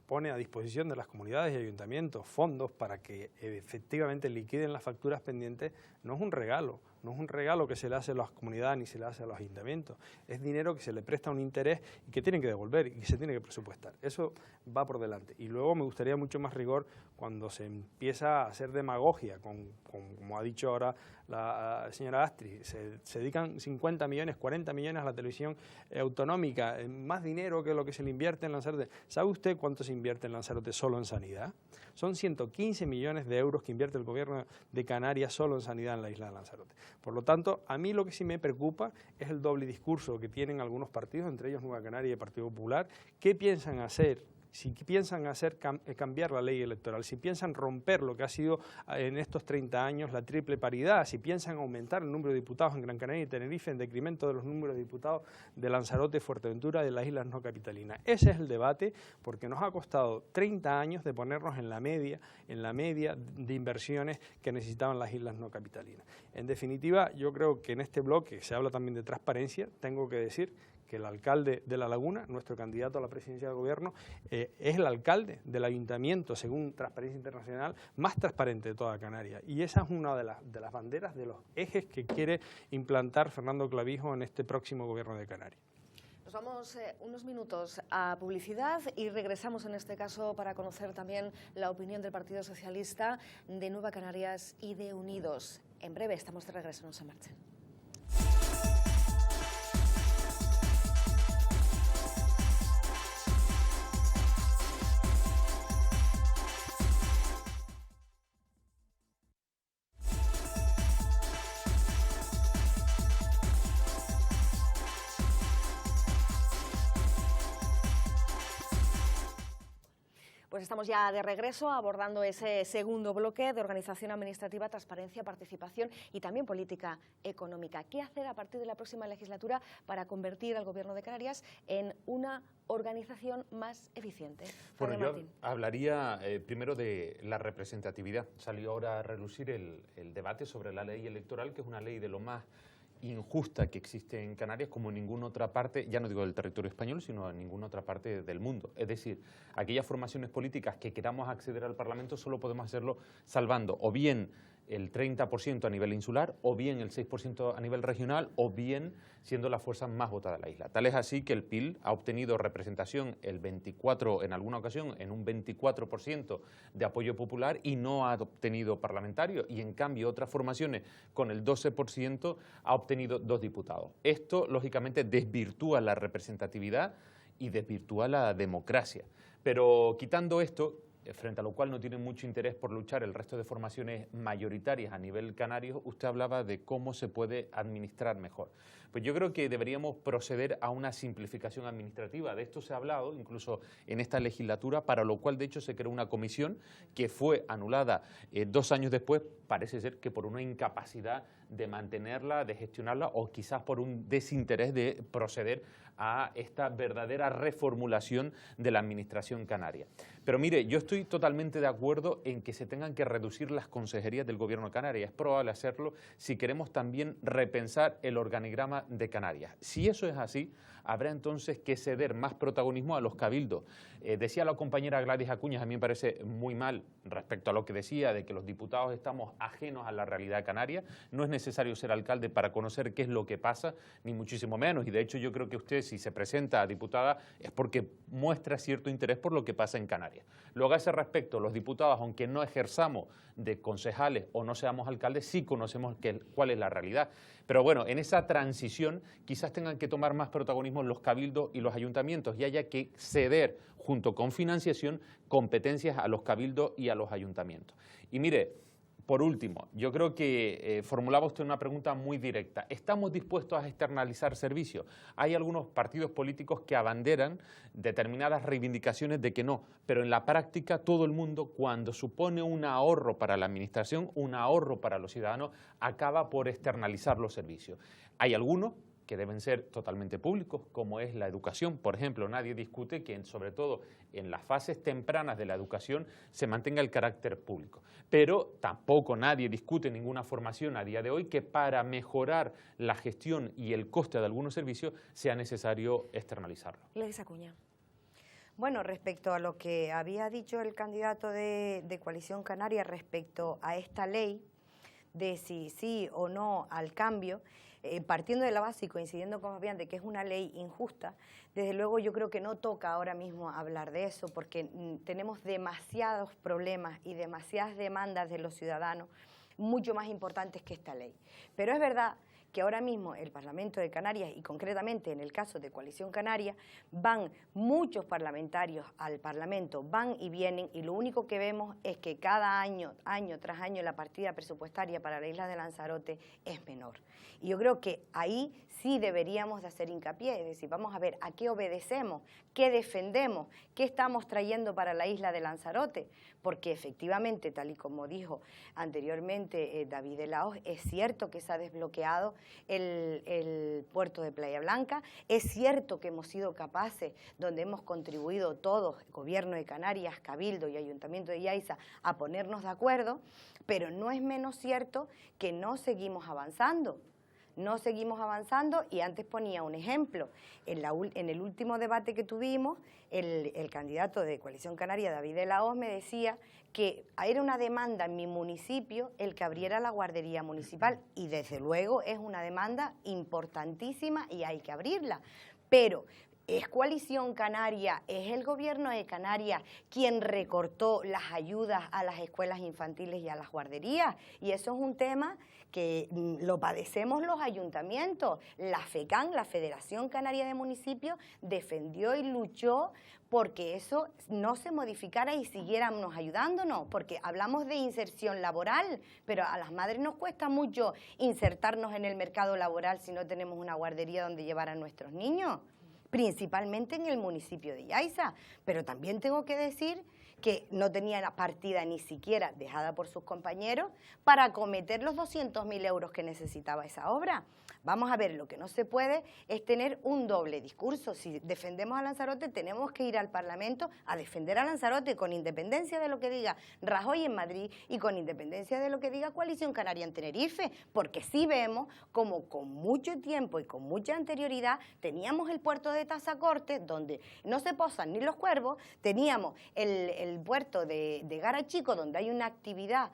pone a disposición de las comunidades y ayuntamientos fondos para que efectivamente liquiden las facturas pendientes, no es un regalo. No es un regalo que se le hace a las comunidades ni se le hace a los ayuntamientos. Es dinero que se le presta un interés y que tienen que devolver y que se tiene que presupuestar. Eso va por delante. Y luego me gustaría mucho más rigor cuando se empieza a hacer demagogia, como ha dicho ahora la señora Astrid. Se dedican 50 millones, 40 millones a la televisión autonómica, más dinero que lo que se le invierte en Lanzarote. ¿Sabe usted cuánto se invierte en Lanzarote solo en sanidad? Son 115 millones de euros que invierte el gobierno de Canarias solo en sanidad en la isla de Lanzarote. Por lo tanto, a mí lo que sí me preocupa es el doble discurso que tienen algunos partidos, entre ellos Nueva Canaria y el Partido Popular. ¿Qué piensan hacer? Si piensan cambiar la ley electoral, si piensan romper lo que ha sido en estos 30 años la triple paridad, si piensan aumentar el número de diputados en Gran Canaria y Tenerife en decremento de los números de diputados de Lanzarote, Fuerteventura, de las islas no capitalinas. Ese es el debate, porque nos ha costado 30 años de ponernos en la media de inversiones que necesitaban las islas no capitalinas. En definitiva, yo creo que en este bloque se habla también de transparencia. Tengo que decir que el alcalde de La Laguna, nuestro candidato a la presidencia del gobierno, es el alcalde del ayuntamiento, según Transparencia Internacional, más transparente de toda Canarias. Y esa es una de las banderas, de los ejes que quiere implantar Fernando Clavijo en este próximo gobierno de Canarias. Nos vamos unos minutos a publicidad y regresamos en este caso para conocer también la opinión del Partido Socialista, de Nueva Canarias y de Unidos. En breve estamos de regreso, no se marchen. Pues estamos ya de regreso abordando ese segundo bloque de organización administrativa, transparencia, participación y también política económica. ¿Qué hacer a partir de la próxima legislatura para convertir al Gobierno de Canarias en una organización más eficiente? Bueno, yo hablaría primero de la representatividad. Salió ahora a relucir el debate sobre la ley electoral, que es una ley de lo más injusta que existe en Canarias, como en ninguna otra parte, ya no digo del territorio español, sino en ninguna otra parte del mundo. Es decir, aquellas formaciones políticas que queramos acceder al Parlamento solo podemos hacerlo salvando o bien el 30% a nivel insular, o bien el 6% a nivel regional, o bien siendo la fuerza más votada de la isla. Tal es así que el PIL ha obtenido representación el 24%, en alguna ocasión, en un 24% de apoyo popular y no ha obtenido parlamentario, y en cambio otras formaciones con el 12% ha obtenido 2 diputados. Esto, lógicamente, desvirtúa la representatividad y desvirtúa la democracia. Pero quitando esto, frente a lo cual no tiene mucho interés por luchar el resto de formaciones mayoritarias a nivel canario, usted hablaba de cómo se puede administrar mejor. Pues yo creo que deberíamos proceder a una simplificación administrativa. De esto se ha hablado incluso en esta legislatura, para lo cual de hecho se creó una comisión que fue anulada 2 años después, parece ser que por una incapacidad de mantenerla, de gestionarla, o quizás por un desinterés de proceder a esta verdadera reformulación de la administración canaria. Pero mire, yo estoy estoy totalmente de acuerdo en que se tengan que reducir las consejerías del Gobierno de Canarias. Es probable hacerlo si queremos también repensar el organigrama de Canarias. Si eso es así, habrá entonces que ceder más protagonismo a los cabildos. Decía la compañera Gladys Acuñas, a mí me parece muy mal respecto a lo que decía de que los diputados estamos ajenos a la realidad canaria. No es necesario ser alcalde para conocer qué es lo que pasa, ni muchísimo menos. Y de hecho yo creo que usted, si se presenta a diputada, es porque muestra cierto interés por lo que pasa en Canarias. Luego a ese respecto, los diputados, aunque no ejerzamos de concejales o no seamos alcaldes, sí conocemos cuál es la realidad. Pero bueno, en esa transición quizás tengan que tomar más protagonismo los cabildos y los ayuntamientos y haya que ceder, junto con financiación, competencias a los cabildos y a los ayuntamientos. Y mire, por último, yo creo que formulaba usted una pregunta muy directa. ¿Estamos dispuestos a externalizar servicios? Hay algunos partidos políticos que abanderan determinadas reivindicaciones de que no, pero en la práctica todo el mundo, cuando supone un ahorro para la administración, un ahorro para los ciudadanos, acaba por externalizar los servicios. Hay algunos que deben ser totalmente públicos, como es la educación. Por ejemplo, nadie discute que, sobre todo en las fases tempranas de la educación, se mantenga el carácter público. Pero tampoco nadie discute ninguna formación a día de hoy que para mejorar la gestión y el coste de algunos servicios sea necesario externalizarlo. Gladys Acuña. Bueno, respecto a lo que había dicho el candidato de Coalición Canaria respecto a esta ley, de si sí o no al cambio, partiendo de la base y coincidiendo con Fabián de que es una ley injusta, desde luego yo creo que no toca ahora mismo hablar de eso porque tenemos demasiados problemas y demasiadas demandas de los ciudadanos mucho más importantes que esta ley. Pero es verdad que ahora mismo el Parlamento de Canarias y concretamente en el caso de Coalición Canaria van muchos parlamentarios al Parlamento, van y vienen y lo único que vemos es que cada año tras año la partida presupuestaria para la isla de Lanzarote es menor. Y yo creo que ahí sí deberíamos de hacer hincapié, es decir, vamos a ver a qué obedecemos, qué defendemos, qué estamos trayendo para la isla de Lanzarote, porque efectivamente, tal y como dijo anteriormente David de la Hoz, es cierto que se ha desbloqueado el puerto de Playa Blanca, es cierto que hemos sido capaces, donde hemos contribuido todos, Gobierno de Canarias, Cabildo y Ayuntamiento de Yaiza, a ponernos de acuerdo, pero no es menos cierto que no seguimos avanzando. No seguimos avanzando y antes ponía un ejemplo. En el último debate que tuvimos, el candidato de Coalición Canaria, David de la Hoz, me decía que era una demanda en mi municipio el que abriera la guardería municipal y desde luego es una demanda importantísima y hay que abrirla. Pero ¿es Coalición Canaria, es el Gobierno de Canarias quien recortó las ayudas a las escuelas infantiles y a las guarderías? Y eso es un tema que lo padecemos los ayuntamientos. La FECAN, la Federación Canaria de Municipios, defendió y luchó porque eso no se modificara y siguiéramos ayudándonos, porque hablamos de inserción laboral, pero a las madres nos cuesta mucho insertarnos en el mercado laboral si no tenemos una guardería donde llevar a nuestros niños, principalmente en el municipio de Yaiza. Pero también tengo que decir que no tenía la partida ni siquiera dejada por sus compañeros para acometer los 200.000 euros que necesitaba esa obra. Vamos a ver, lo que no se puede es tener un doble discurso. Si defendemos a Lanzarote, tenemos que ir al Parlamento a defender a Lanzarote con independencia de lo que diga Rajoy en Madrid y con independencia de lo que diga Coalición Canaria en Tenerife, porque sí vemos como con mucho tiempo y con mucha anterioridad teníamos el puerto de Tazacorte, donde no se posan ni los cuervos, teníamos el puerto de Garachico, donde hay una actividad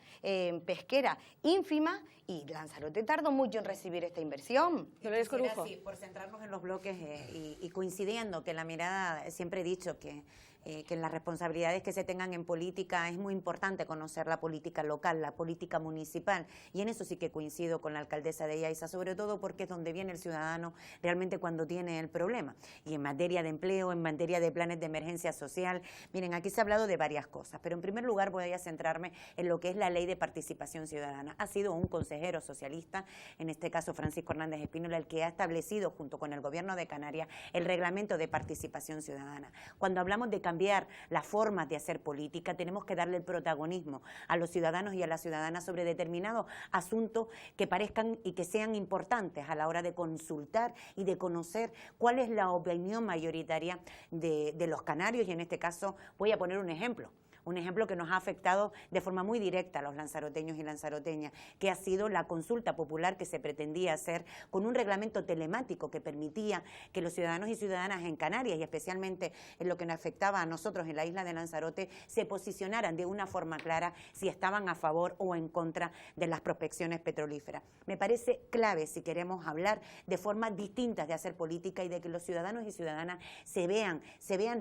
pesquera ínfima, y Lanzarote tardó mucho en recibir esta inversión. Sí, por centrarnos en los bloques y coincidiendo que la mirada, siempre he dicho que en las responsabilidades que se tengan en política es muy importante conocer la política local, la política municipal, y en eso sí que coincido con la alcaldesa de Yaiza, sobre todo porque es donde viene el ciudadano realmente cuando tiene el problema. Y en materia de empleo, en materia de planes de emergencia social, miren, aquí se ha hablado de varias cosas, pero en primer lugar voy a centrarme en lo que es la ley de participación ciudadana. Ha sido un consejero socialista, en este caso Francisco Hernández Espínola, el que ha establecido junto con el Gobierno de Canarias el reglamento de participación ciudadana. Cuando hablamos de cambiar las formas de hacer política, tenemos que darle el protagonismo a los ciudadanos y a las ciudadanas sobre determinados asuntos que parezcan y que sean importantes a la hora de consultar y de conocer cuál es la opinión mayoritaria de los canarios, y en este caso voy a poner un ejemplo. un ejemplo que nos ha afectado de forma muy directa a los lanzaroteños y lanzaroteñas, que ha sido la consulta popular que se pretendía hacer con un reglamento telemático que permitía que los ciudadanos y ciudadanas en Canarias, y especialmente en lo que nos afectaba a nosotros en la isla de Lanzarote, se posicionaran de una forma clara si estaban a favor o en contra de las prospecciones petrolíferas. Me parece clave si queremos hablar de formas distintas de hacer política y de que los ciudadanos y ciudadanas se vean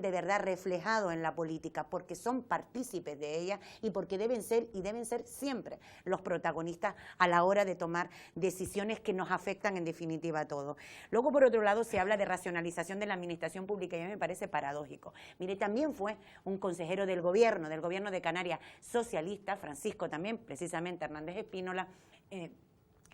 de verdad reflejados en la política, porque son partícipes de ella y porque deben ser siempre los protagonistas a la hora de tomar decisiones que nos afectan en definitiva a todos. Luego, por otro lado, se habla de racionalización de la administración pública y a mí me parece paradójico. Mire, también fue un consejero del gobierno de Canarias, socialista, Francisco también, precisamente Hernández Espínola,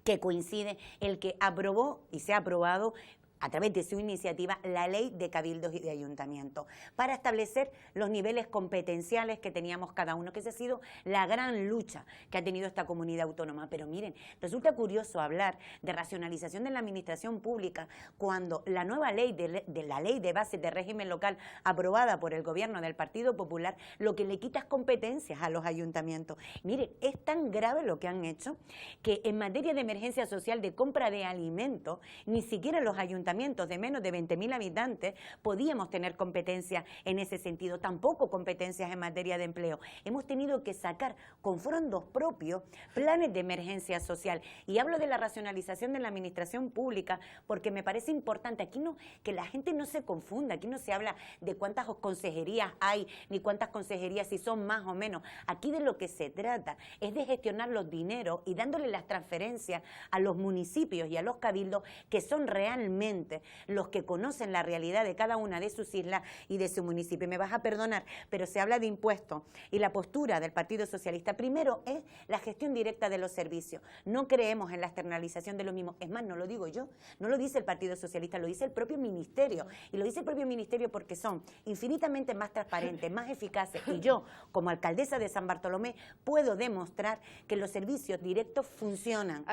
que coincide el que aprobó y se ha aprobado a través de su iniciativa, la ley de cabildos y de ayuntamientos, para establecer los niveles competenciales que teníamos cada uno, que esa ha sido la gran lucha que ha tenido esta comunidad autónoma. Pero miren, resulta curioso hablar de racionalización de la administración pública cuando la nueva ley de la ley de bases de régimen local aprobada por el gobierno del Partido Popular, lo que le quita es competencias a los ayuntamientos. Miren, es tan grave lo que han hecho que en materia de emergencia social de compra de alimentos, ni siquiera los ayuntamientos de menos de 20.000 habitantes podíamos tener competencias en ese sentido, tampoco competencias en materia de empleo. Hemos tenido que sacar con fondos propios planes de emergencia social. Y hablo de la racionalización de la administración pública porque me parece importante aquí que la gente no se confunda, aquí no se habla de cuántas consejerías hay, ni cuántas consejerías, si son más o menos. Aquí de lo que se trata es de gestionar los dineros y dándole las transferencias a los municipios y a los cabildos que son realmente los que conocen la realidad de cada una de sus islas y de su municipio. Y me vas a perdonar, pero se habla de impuestos y la postura del Partido Socialista primero es la gestión directa de los servicios. No creemos en la externalización de los mismos. Es más, no lo digo yo, no lo dice el Partido Socialista, lo dice el propio Ministerio. Y lo dice el propio Ministerio porque son infinitamente más transparentes, más eficaces. Y yo, como alcaldesa de San Bartolomé, puedo demostrar que los servicios directos funcionan.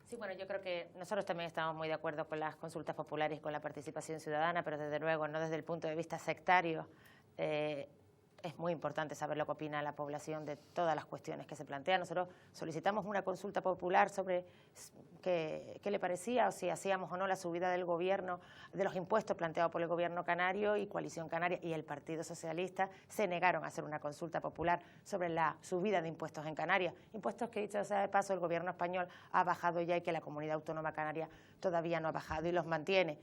Sí, bueno, yo creo que nosotros también estamos muy de acuerdo con las consultas populares y con la participación ciudadana, pero desde luego no desde el punto de vista sectario. Es muy importante saber lo que opina la población de todas las cuestiones que se plantean. Nosotros solicitamos una consulta popular sobre qué le parecía o si hacíamos o no la subida del gobierno, de los impuestos planteados por el gobierno canario y Coalición Canaria y el Partido Socialista se negaron a hacer una consulta popular sobre la subida de impuestos en Canarias. Impuestos que, dicho sea de paso, el gobierno español ha bajado ya y que la comunidad autónoma canaria todavía no ha bajado y los mantiene.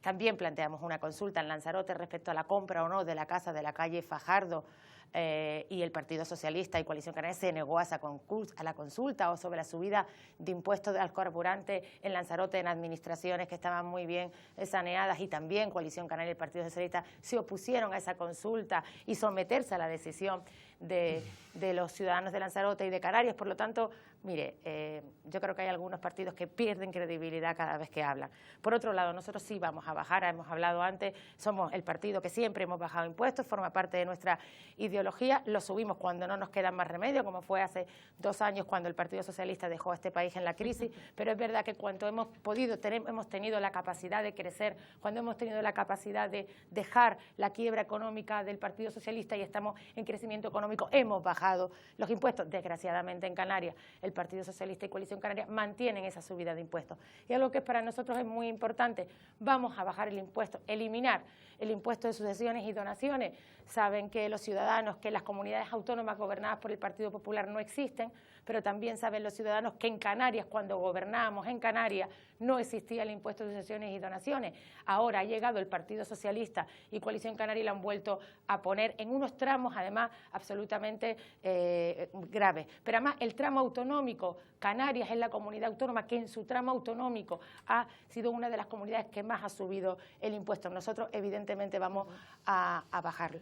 También planteamos una consulta en Lanzarote respecto a la compra o no de la casa de la calle Fajardo y el Partido Socialista y Coalición Canaria se negó a la consulta, o sobre la subida de impuestos al carburante en Lanzarote en administraciones que estaban muy bien saneadas, y también Coalición Canaria y el Partido Socialista se opusieron a esa consulta y someterse a la decisión de los ciudadanos de Lanzarote y de Canarias. Por lo tanto, mire, yo creo que hay algunos partidos que pierden credibilidad cada vez que hablan. Por otro lado, nosotros sí vamos a bajar, hemos hablado antes, somos el partido que siempre hemos bajado impuestos, forma parte de nuestra ideología, lo subimos cuando no nos queda más remedio, como fue hace 2 años cuando el Partido Socialista dejó a este país en la crisis, pero es verdad que cuando hemos tenido la capacidad de crecer, cuando hemos tenido la capacidad de dejar la quiebra económica del Partido Socialista y estamos en crecimiento económico, hemos bajado los impuestos. Desgraciadamente en Canarias el Partido Socialista y Coalición Canaria mantienen esa subida de impuestos. Y algo que para nosotros es muy importante, vamos a bajar el impuesto, eliminar el impuesto de sucesiones y donaciones. Saben que los ciudadanos, que las comunidades autónomas gobernadas por el Partido Popular no existen, pero también saben los ciudadanos que en Canarias, cuando gobernábamos en Canarias, no existía el impuesto de sucesiones y donaciones. Ahora ha llegado el Partido Socialista y Coalición Canaria y lo han vuelto a poner en unos tramos, además, absolutamente graves. Pero además el tramo autonómico, Canarias es la comunidad autónoma que en su tramo autonómico ha sido una de las comunidades que más ha subido el impuesto. Nosotros, evidentemente, vamos a bajarlo.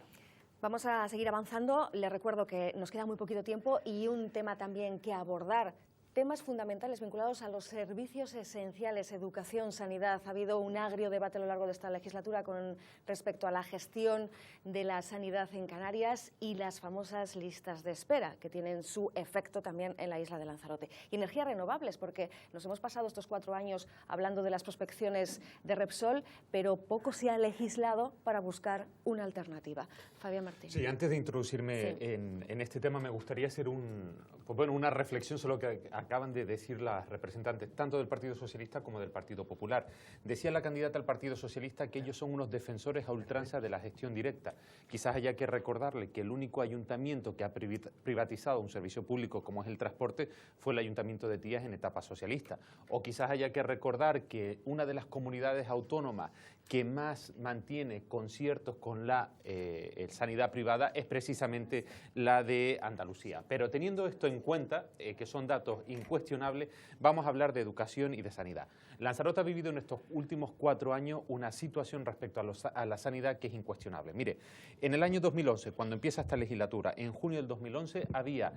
Vamos a seguir avanzando. Les recuerdo que nos queda muy poquito tiempo y un tema también que abordar Temas fundamentales vinculados a los servicios esenciales, educación, sanidad. Ha habido un agrio debate a lo largo de esta legislatura con respecto a la gestión de la sanidad en Canarias y las famosas listas de espera, que tienen su efecto también en la isla de Lanzarote. Y energías renovables, porque nos hemos pasado estos 4 años hablando de las prospecciones de Repsol, pero poco se ha legislado para buscar una alternativa. Fabián Martín. Sí, antes de introducirme en este tema, me gustaría hacer una reflexión sobre lo que acaban de decir las representantes tanto del Partido Socialista como del Partido Popular. Decía la candidata al Partido Socialista que ellos son unos defensores a ultranza de la gestión directa. Quizás haya que recordarle que el único ayuntamiento que ha privatizado un servicio público como es el transporte fue el Ayuntamiento de Tías en etapa socialista. O quizás haya que recordar que una de las comunidades autónomas que más mantiene conciertos con la sanidad privada es precisamente la de Andalucía. Pero teniendo esto en cuenta, que son datos incuestionables, vamos a hablar de educación y de sanidad. Lanzarote ha vivido en estos últimos 4 años una situación respecto a la sanidad que es incuestionable. Mire, en el año 2011, cuando empieza esta legislatura, en junio del 2011, había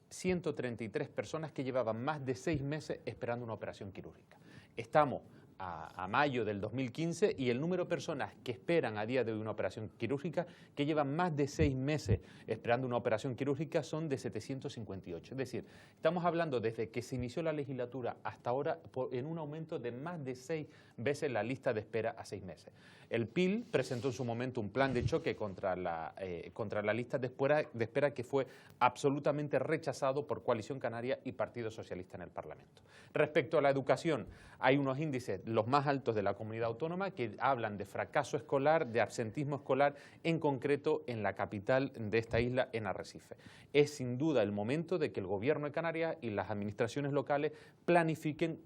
133 personas que llevaban más de 6 meses esperando una operación quirúrgica. Estamos a mayo del 2015 y el número de personas que esperan a día de hoy una operación quirúrgica, que llevan más de 6 meses esperando una operación quirúrgica, son de 758. Es decir, estamos hablando desde que se inició la legislatura hasta ahora en un aumento de más de 6 veces la lista de espera a 6 meses. El PIL presentó en su momento un plan de choque contra la lista de espera que fue absolutamente rechazado por Coalición Canaria y Partido Socialista en el Parlamento. Respecto a la educación, hay unos índices los más altos de la comunidad autónoma que hablan de fracaso escolar, de absentismo escolar, en concreto en la capital de esta isla, en Arrecife. Es sin duda el momento de que el Gobierno de Canarias y las administraciones locales planifiquen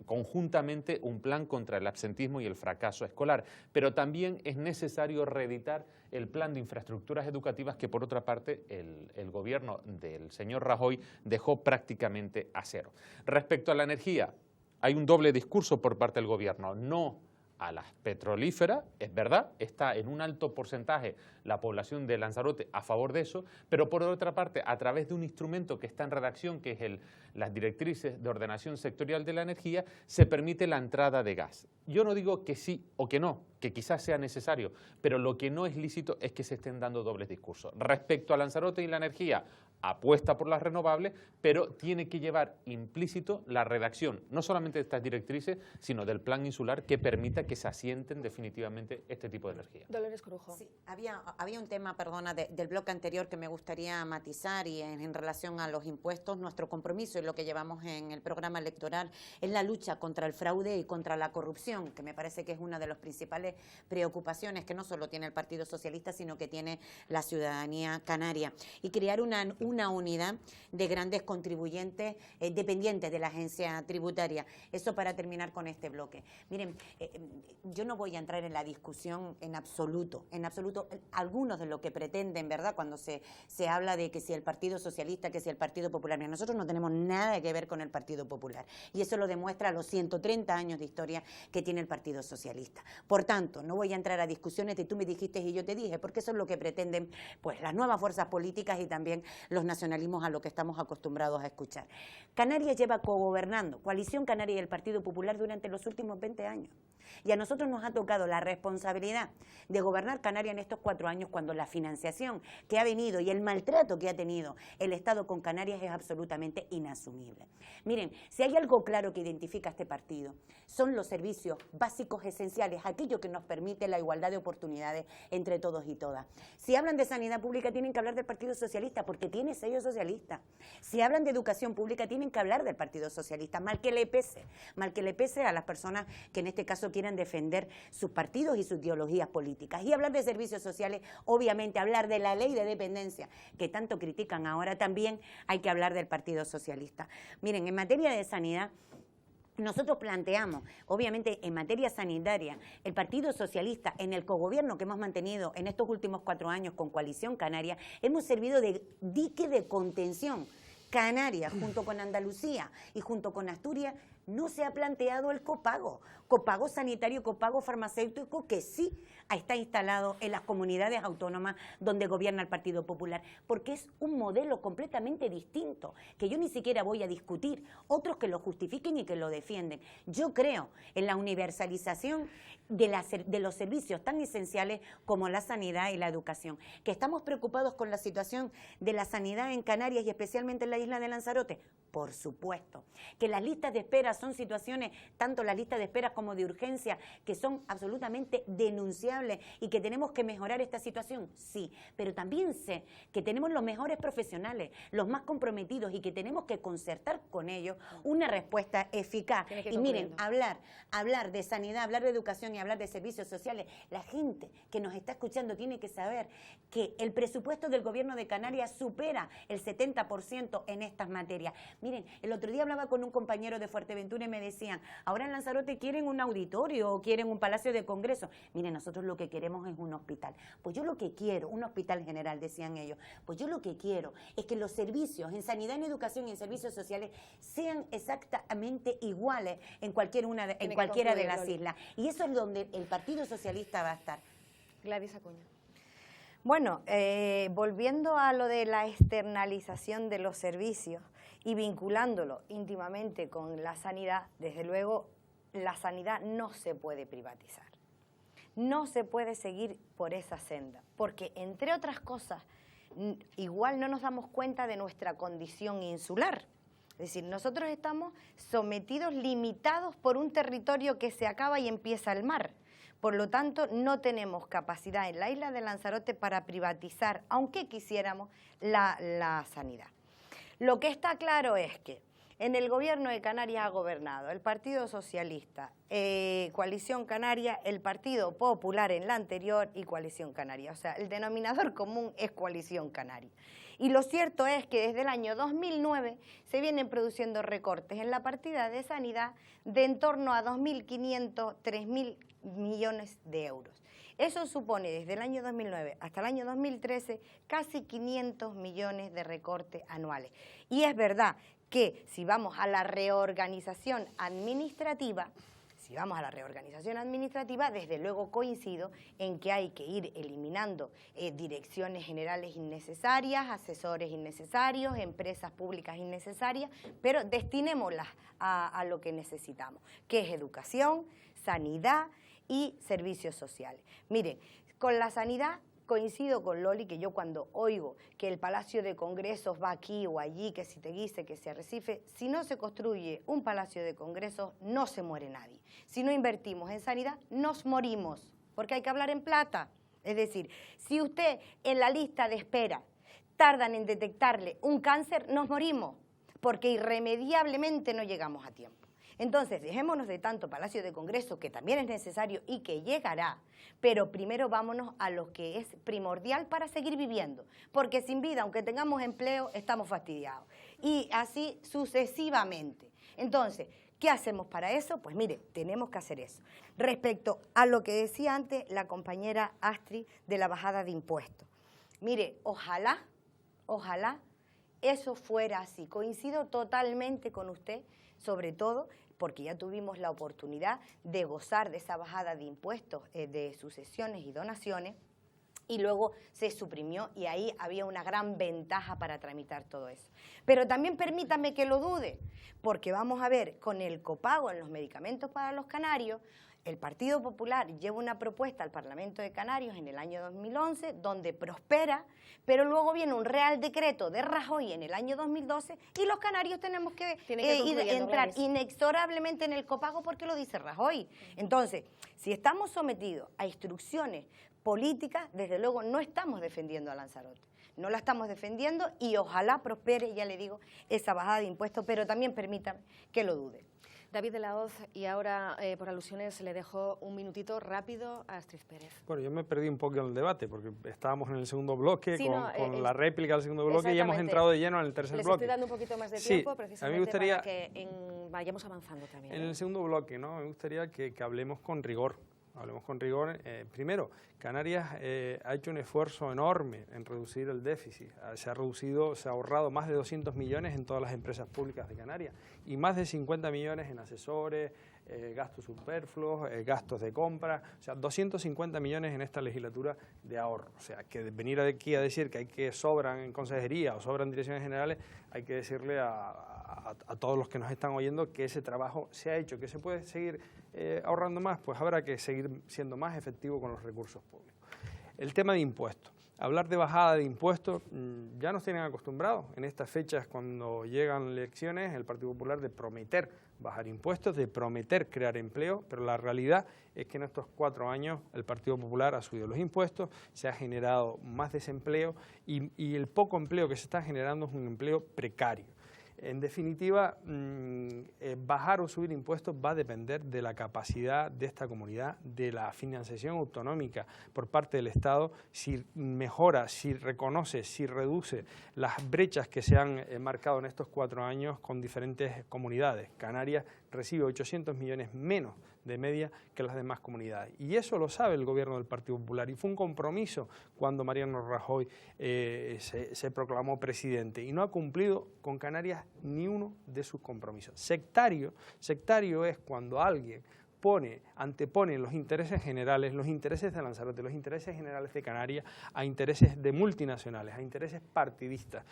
conjuntamente un plan contra el absentismo y el fracaso escolar, pero también es necesario reeditar el plan de infraestructuras educativas que, por otra parte, el gobierno del señor Rajoy dejó prácticamente a cero. Respecto a la energía, hay un doble discurso por parte del gobierno, no a las petrolíferas, es verdad, está en un alto porcentaje la población de Lanzarote a favor de eso, pero por otra parte, a través de un instrumento que está en redacción, que es las directrices de ordenación sectorial de la energía, se permite la entrada de gas. Yo no digo que sí o que no, que quizás sea necesario, pero lo que no es lícito es que se estén dando dobles discursos. Respecto a Lanzarote y la energía, apuesta por las renovables, pero tiene que llevar implícito la redacción, no solamente de estas directrices, sino del plan insular que permita que se asienten definitivamente este tipo de energía. Dolores Corujo. Sí, había un tema, perdona, del bloque anterior que me gustaría matizar y en relación a los impuestos, nuestro compromiso y lo que llevamos en el programa electoral es la lucha contra el fraude y contra la corrupción, que me parece que es una de las principales preocupaciones que no solo tiene el Partido Socialista, sino que tiene la ciudadanía canaria. Y crear una unidad de grandes contribuyentes dependientes de la agencia tributaria. Eso para terminar con este bloque. Miren, yo no voy a entrar en la discusión en absoluto, algunos de lo que pretenden, ¿verdad?, cuando se habla de que si el Partido Socialista, que si el Partido Popular. Mira, nosotros no tenemos nada que ver con el Partido Popular y eso lo demuestra los 130 años de historia que tiene el Partido Socialista. Por tanto, no voy a entrar a discusiones de tú me dijiste y yo te dije, porque eso es lo que pretenden pues las nuevas fuerzas políticas y también los nacionalismos a lo que estamos acostumbrados a escuchar. Canarias lleva cogobernando, Coalición Canaria y el Partido Popular durante los últimos 20 años. Y a nosotros nos ha tocado la responsabilidad de gobernar Canarias en estos 4 años cuando la financiación que ha venido y el maltrato que ha tenido el Estado con Canarias es absolutamente inasumible. Miren, si hay algo claro que identifica a este partido, son los servicios básicos esenciales, aquello que nos permite la igualdad de oportunidades entre todos y todas. Si hablan de sanidad pública tienen que hablar del Partido Socialista porque tiene sello socialista. Si hablan de educación pública tienen que hablar del Partido Socialista, mal que le pese a las personas que en este caso quieren defender sus partidos y sus ideologías políticas. Y hablar de servicios sociales, obviamente hablar de la ley de dependencia que tanto critican ahora, también hay que hablar del Partido Socialista. Miren, en materia de sanidad, nosotros planteamos, obviamente en materia sanitaria, el Partido Socialista en el cogobierno que hemos mantenido en estos últimos 4 años con Coalición Canaria, hemos servido de dique de contención. Canarias, junto con Andalucía y junto con Asturias, no se ha planteado el copago sanitario, copago farmacéutico, que sí está instalado en las comunidades autónomas donde gobierna el Partido Popular, porque es un modelo completamente distinto, que yo ni siquiera voy a discutir, otros que lo justifiquen y que lo defienden. Yo creo en la universalización de los servicios tan esenciales como la sanidad y la educación. Que estamos preocupados con la situación de la sanidad en Canarias y especialmente en la isla de Lanzarote, por supuesto. Que las listas de espera son situaciones, tanto las listas de espera como de urgencia, que son absolutamente denunciables y que tenemos que mejorar esta situación, sí. Pero también sé que tenemos los mejores profesionales, los más comprometidos, y que tenemos que concertar con ellos una respuesta eficaz. Y miren, hablar de sanidad, hablar de educación y hablar de servicios sociales, la gente que nos está escuchando tiene que saber que el presupuesto del gobierno de Canarias supera el 70% en estas materias. Miren, el otro día hablaba con un compañero de Fuerteventura y me decían, ahora en Lanzarote quieren un auditorio o quieren un palacio de congreso. Miren, nosotros lo que queremos es un hospital. Pues yo lo que quiero, un hospital general, decían ellos, pues yo lo que quiero es que los servicios en sanidad, en educación y en servicios sociales sean exactamente iguales en cualquiera de las islas. Y eso es donde el Partido Socialista va a estar. Gladys Acuña. Bueno, volviendo a lo de la externalización de los servicios y vinculándolo íntimamente con la sanidad, desde luego la sanidad no se puede privatizar. No se puede seguir por esa senda, porque entre otras cosas, igual no nos damos cuenta de nuestra condición insular. Es decir, nosotros estamos sometidos, limitados por un territorio que se acaba y empieza el mar. Por lo tanto, no tenemos capacidad en la isla de Lanzarote para privatizar, aunque quisiéramos, la sanidad. Lo que está claro es que en el gobierno de Canarias ha gobernado el Partido Socialista, Coalición Canaria, el Partido Popular en la anterior y Coalición Canaria. O sea, el denominador común es Coalición Canaria. Y lo cierto es que desde el año 2009 se vienen produciendo recortes en la partida de sanidad de en torno a 2.500, 3.000 millones de euros. Eso supone desde el año 2009 hasta el año 2013 casi 500 millones de recortes anuales. Y es verdad que si vamos a la reorganización administrativa, desde luego coincido en que hay que ir eliminando direcciones generales innecesarias, asesores innecesarios, empresas públicas innecesarias, pero destinémoslas a lo que necesitamos, que es educación, sanidad y servicios sociales. Miren, con la sanidad coincido con Loli, que yo cuando oigo que el Palacio de Congresos va aquí o allí, que si Teguise, que si Arrecife, si no se construye un Palacio de Congresos no se muere nadie. Si no invertimos en sanidad, nos morimos, porque hay que hablar en plata. Es decir, si usted en la lista de espera tardan en detectarle un cáncer, nos morimos, porque irremediablemente no llegamos a tiempo. Entonces, dejémonos de tanto Palacio de Congreso, que también es necesario y que llegará, pero primero vámonos a lo que es primordial para seguir viviendo, porque sin vida, aunque tengamos empleo, estamos fastidiados. Y así sucesivamente. Entonces, ¿qué hacemos para eso? Pues mire, tenemos que hacer eso. Respecto a lo que decía antes la compañera Astrid de la bajada de impuestos. Mire, ojalá eso fuera así. Coincido totalmente con usted, sobre todo porque ya tuvimos la oportunidad de gozar de esa bajada de impuestos de sucesiones y donaciones, y luego se suprimió y ahí había una gran ventaja para tramitar todo eso. Pero también permítame que lo dude, porque vamos a ver, con el copago en los medicamentos para los canarios, el Partido Popular lleva una propuesta al Parlamento de Canarios en el año 2011, donde prospera, pero luego viene un Real Decreto de Rajoy en el año 2012 y los canarios tenemos que entrar inexorablemente en el copago porque lo dice Rajoy. Entonces, si estamos sometidos a instrucciones políticas, desde luego no estamos defendiendo a Lanzarote. No la estamos defendiendo y ojalá prospere, ya le digo, esa bajada de impuestos, pero también permítame que lo dude. David de la Hoz, y ahora por alusiones le dejo un minutito rápido a Astrid Pérez. Bueno, yo me perdí un poco en el debate porque estábamos en el segundo bloque, sí, con la réplica del segundo bloque y hemos entrado de lleno en el tercer bloque. Les estoy dando un poquito más de tiempo precisamente para que vayamos avanzando también. En el segundo bloque, ¿no? Me gustaría que hablemos con rigor, Primero, Canarias ha hecho un esfuerzo enorme en reducir el déficit. Se ha ahorrado más de 200 millones en todas las empresas públicas de Canarias y más de 50 millones en asesores, gastos superfluos, gastos de compra, o sea, 250 millones en esta legislatura de ahorro. O sea, que venir aquí a decir que hay que sobran en consejería o sobran direcciones generales, hay que decirle a todos los que nos están oyendo que ese trabajo se ha hecho, que se puede seguir ahorrando más, pues habrá que seguir siendo más efectivo con los recursos públicos. El tema de impuestos. Hablar de bajada de impuestos, ya nos tienen acostumbrados en estas fechas cuando llegan elecciones, el Partido Popular de prometer bajar impuestos, de prometer crear empleo, pero la realidad es que en estos 4 años el Partido Popular ha subido los impuestos, se ha generado más desempleo y el poco empleo que se está generando es un empleo precario. En definitiva, bajar o subir impuestos va a depender de la capacidad de esta comunidad, de la financiación autonómica por parte del Estado, si mejora, si reconoce, si reduce las brechas que se han marcado en estos 4 años con diferentes comunidades. Canarias recibe 800 millones menos de media que las demás comunidades. Y eso lo sabe el gobierno del Partido Popular y fue un compromiso cuando Mariano Rajoy se proclamó presidente y no ha cumplido con Canarias ni uno de sus compromisos. Sectario es cuando alguien antepone los intereses generales, los intereses de Lanzarote, los intereses generales de Canarias a intereses de multinacionales, a intereses partidistas.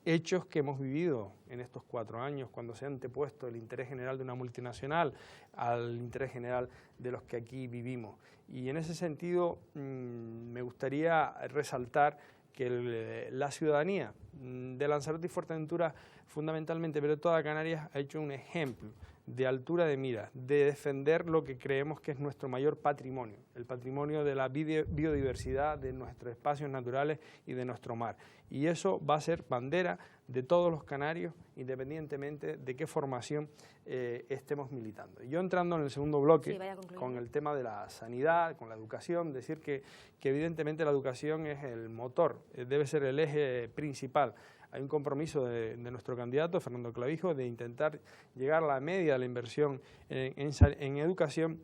Hechos que hemos vivido en estos 4 años, cuando se ha antepuesto el interés general de una multinacional al interés general de los que aquí vivimos. Y en ese sentido me gustaría resaltar que la ciudadanía de Lanzarote y Fuerteventura, fundamentalmente, pero toda Canarias, ha hecho un ejemplo de altura de mira, de defender lo que creemos que es nuestro mayor patrimonio, el patrimonio de la biodiversidad, de nuestros espacios naturales y de nuestro mar. Y eso va a ser bandera de todos los canarios, independientemente de qué formación estemos militando. Y yo entrando en el segundo bloque, con el tema de la sanidad, con la educación, decir que evidentemente la educación es el motor, debe ser el eje principal. Hay un compromiso de nuestro candidato, Fernando Clavijo, de intentar llegar a la media de la inversión en educación,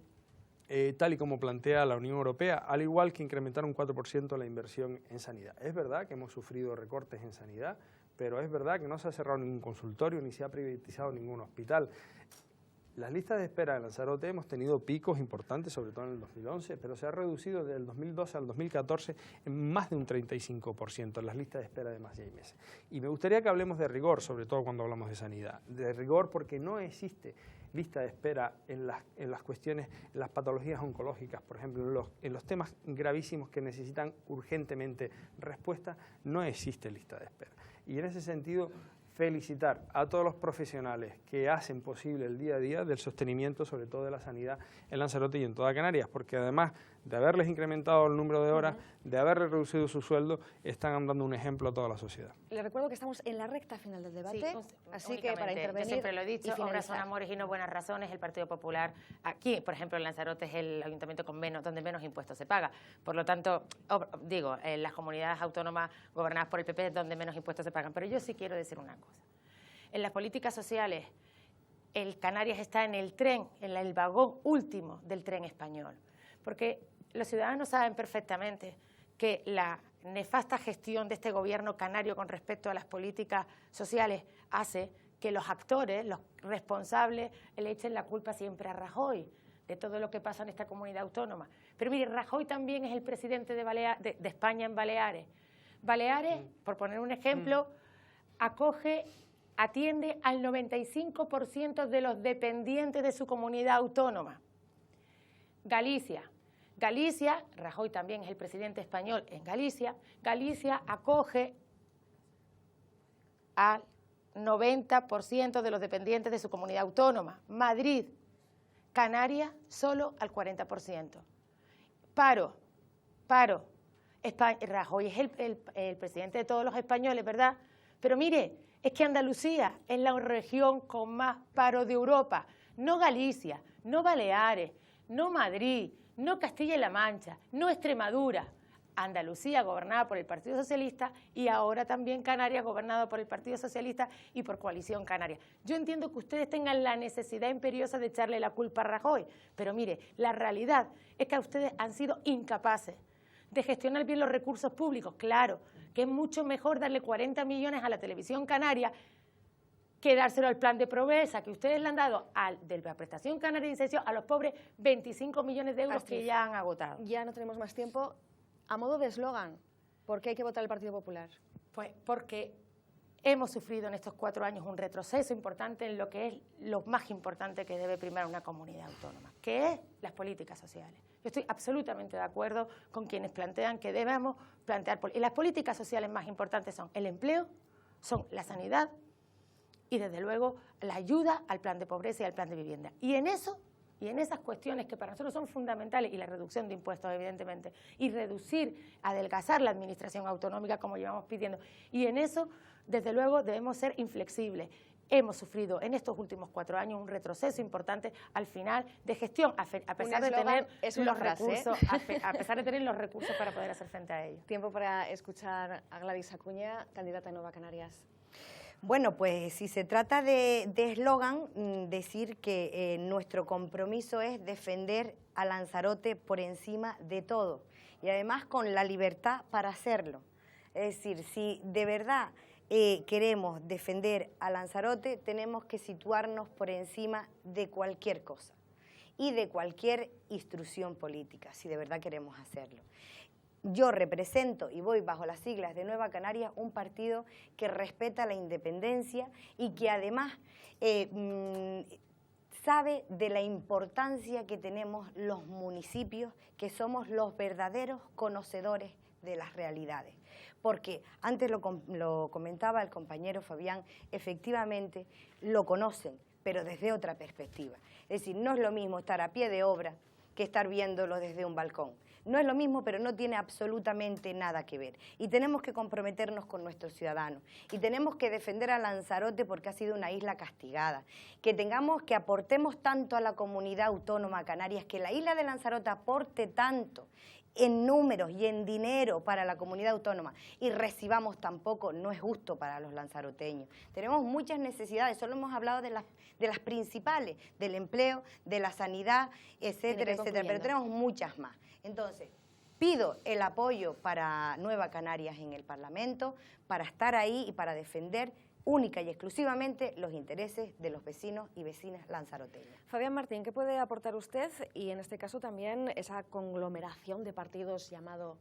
tal y como plantea la Unión Europea, al igual que incrementar un 4% la inversión en sanidad. Es verdad que hemos sufrido recortes en sanidad, pero es verdad que no se ha cerrado ningún consultorio ni se ha privatizado ningún hospital. Las listas de espera en Lanzarote hemos tenido picos importantes, sobre todo en el 2011, pero se ha reducido desde el 2012 al 2014 en más de un 35% en las listas de espera de más de 6 meses. Y me gustaría que hablemos de rigor, sobre todo cuando hablamos de sanidad. De rigor porque no existe lista de espera en las cuestiones, en las patologías oncológicas, por ejemplo, en los temas gravísimos que necesitan urgentemente respuesta, no existe lista de espera. Y en ese sentido, felicitar a todos los profesionales que hacen posible el día a día del sostenimiento, sobre todo de la sanidad en Lanzarote y en toda Canarias, porque además de haberles incrementado el número de horas, de haberles reducido su sueldo, están dando un ejemplo a toda la sociedad. Les recuerdo que estamos en la recta final del debate, sí, así que para intervenir, yo siempre lo he dicho, obras son amores y no buenas razones. El Partido Popular, aquí, por ejemplo, en Lanzarote es el ayuntamiento donde menos impuestos se paga. Por lo tanto, digo, en las comunidades autónomas gobernadas por el PP es donde menos impuestos se pagan. Pero yo sí quiero decir una cosa. En las políticas sociales, el Canarias está en el tren, en el vagón último del tren español, porque los ciudadanos saben perfectamente que la nefasta gestión de este gobierno canario con respecto a las políticas sociales hace que los actores, los responsables, le echen la culpa siempre a Rajoy de todo lo que pasa en esta comunidad autónoma. Pero mire, Rajoy también es el presidente de España en Baleares. Baleares, por poner un ejemplo, atiende al 95% de los dependientes de su comunidad autónoma. Galicia, Rajoy también es el presidente español en Galicia, Galicia acoge al 90% de los dependientes de su comunidad autónoma. Madrid, Canarias, solo al 40%. Paro. Rajoy es el presidente de todos los españoles, ¿verdad? Pero mire, es que Andalucía es la región con más paro de Europa. No Galicia, no Baleares, no Madrid, no Castilla y La Mancha, no Extremadura. Andalucía, gobernada por el Partido Socialista, y ahora también Canarias, gobernada por el Partido Socialista y por Coalición Canaria. Yo entiendo que ustedes tengan la necesidad imperiosa de echarle la culpa a Rajoy, pero mire, la realidad es que ustedes han sido incapaces de gestionar bien los recursos públicos. Claro, que es mucho mejor darle 40 millones a la Televisión Canaria que dárselo al plan de Provesa, que ustedes le han dado de la prestación canaria de inserción a los pobres 25 millones de euros Astrid, que ya han agotado. Ya no tenemos más tiempo. A modo de eslogan, ¿por qué hay que votar al Partido Popular? Pues porque hemos sufrido en estos 4 años un retroceso importante en lo que es lo más importante que debe primar una comunidad autónoma, que es las políticas sociales. Yo estoy absolutamente de acuerdo con quienes plantean que debemos plantear... Y las políticas sociales más importantes son el empleo, son la sanidad y, desde luego, la ayuda al plan de pobreza y al plan de vivienda. Y en eso... Y en esas cuestiones que para nosotros son fundamentales, y la reducción de impuestos, evidentemente, y adelgazar la administración autonómica, como llevamos pidiendo, y en eso, desde luego, debemos ser inflexibles. Hemos sufrido en estos últimos 4 años un retroceso importante al final de gestión, a pesar de tener los recursos, a pesar de tener los recursos para poder hacer frente a ello. Tiempo para escuchar a Gladys Acuña, candidata a Nueva Canarias. Bueno, pues si se trata de eslogan, decir que nuestro compromiso es defender a Lanzarote por encima de todo y además con la libertad para hacerlo. Es decir, si de verdad queremos defender a Lanzarote, tenemos que situarnos por encima de cualquier cosa y de cualquier instrucción política, si de verdad queremos hacerlo. Yo represento y voy bajo las siglas de Nueva Canarias un partido que respeta la independencia y que además sabe de la importancia que tenemos los municipios, que somos los verdaderos conocedores de las realidades. Porque antes lo comentaba el compañero Fabián, efectivamente lo conocen, pero desde otra perspectiva. Es decir, no es lo mismo estar a pie de obra que estar viéndolo desde un balcón. No es lo mismo, pero no tiene absolutamente nada que ver. Y tenemos que comprometernos con nuestros ciudadanos. Y tenemos que defender a Lanzarote porque ha sido una isla castigada. Que aportemos tanto a la comunidad autónoma Canarias, que la isla de Lanzarote aporte tanto en números y en dinero para la comunidad autónoma y recibamos tampoco, no es justo para los lanzaroteños. Tenemos muchas necesidades, solo hemos hablado de las principales, del empleo, de la sanidad, etcétera, etcétera, pero tenemos muchas más. Entonces, pido el apoyo para Nueva Canarias en el Parlamento, para estar ahí y para defender única y exclusivamente los intereses de los vecinos y vecinas lanzaroteños. Fabián Martín, ¿qué puede aportar usted? Y en este caso también esa conglomeración de partidos llamado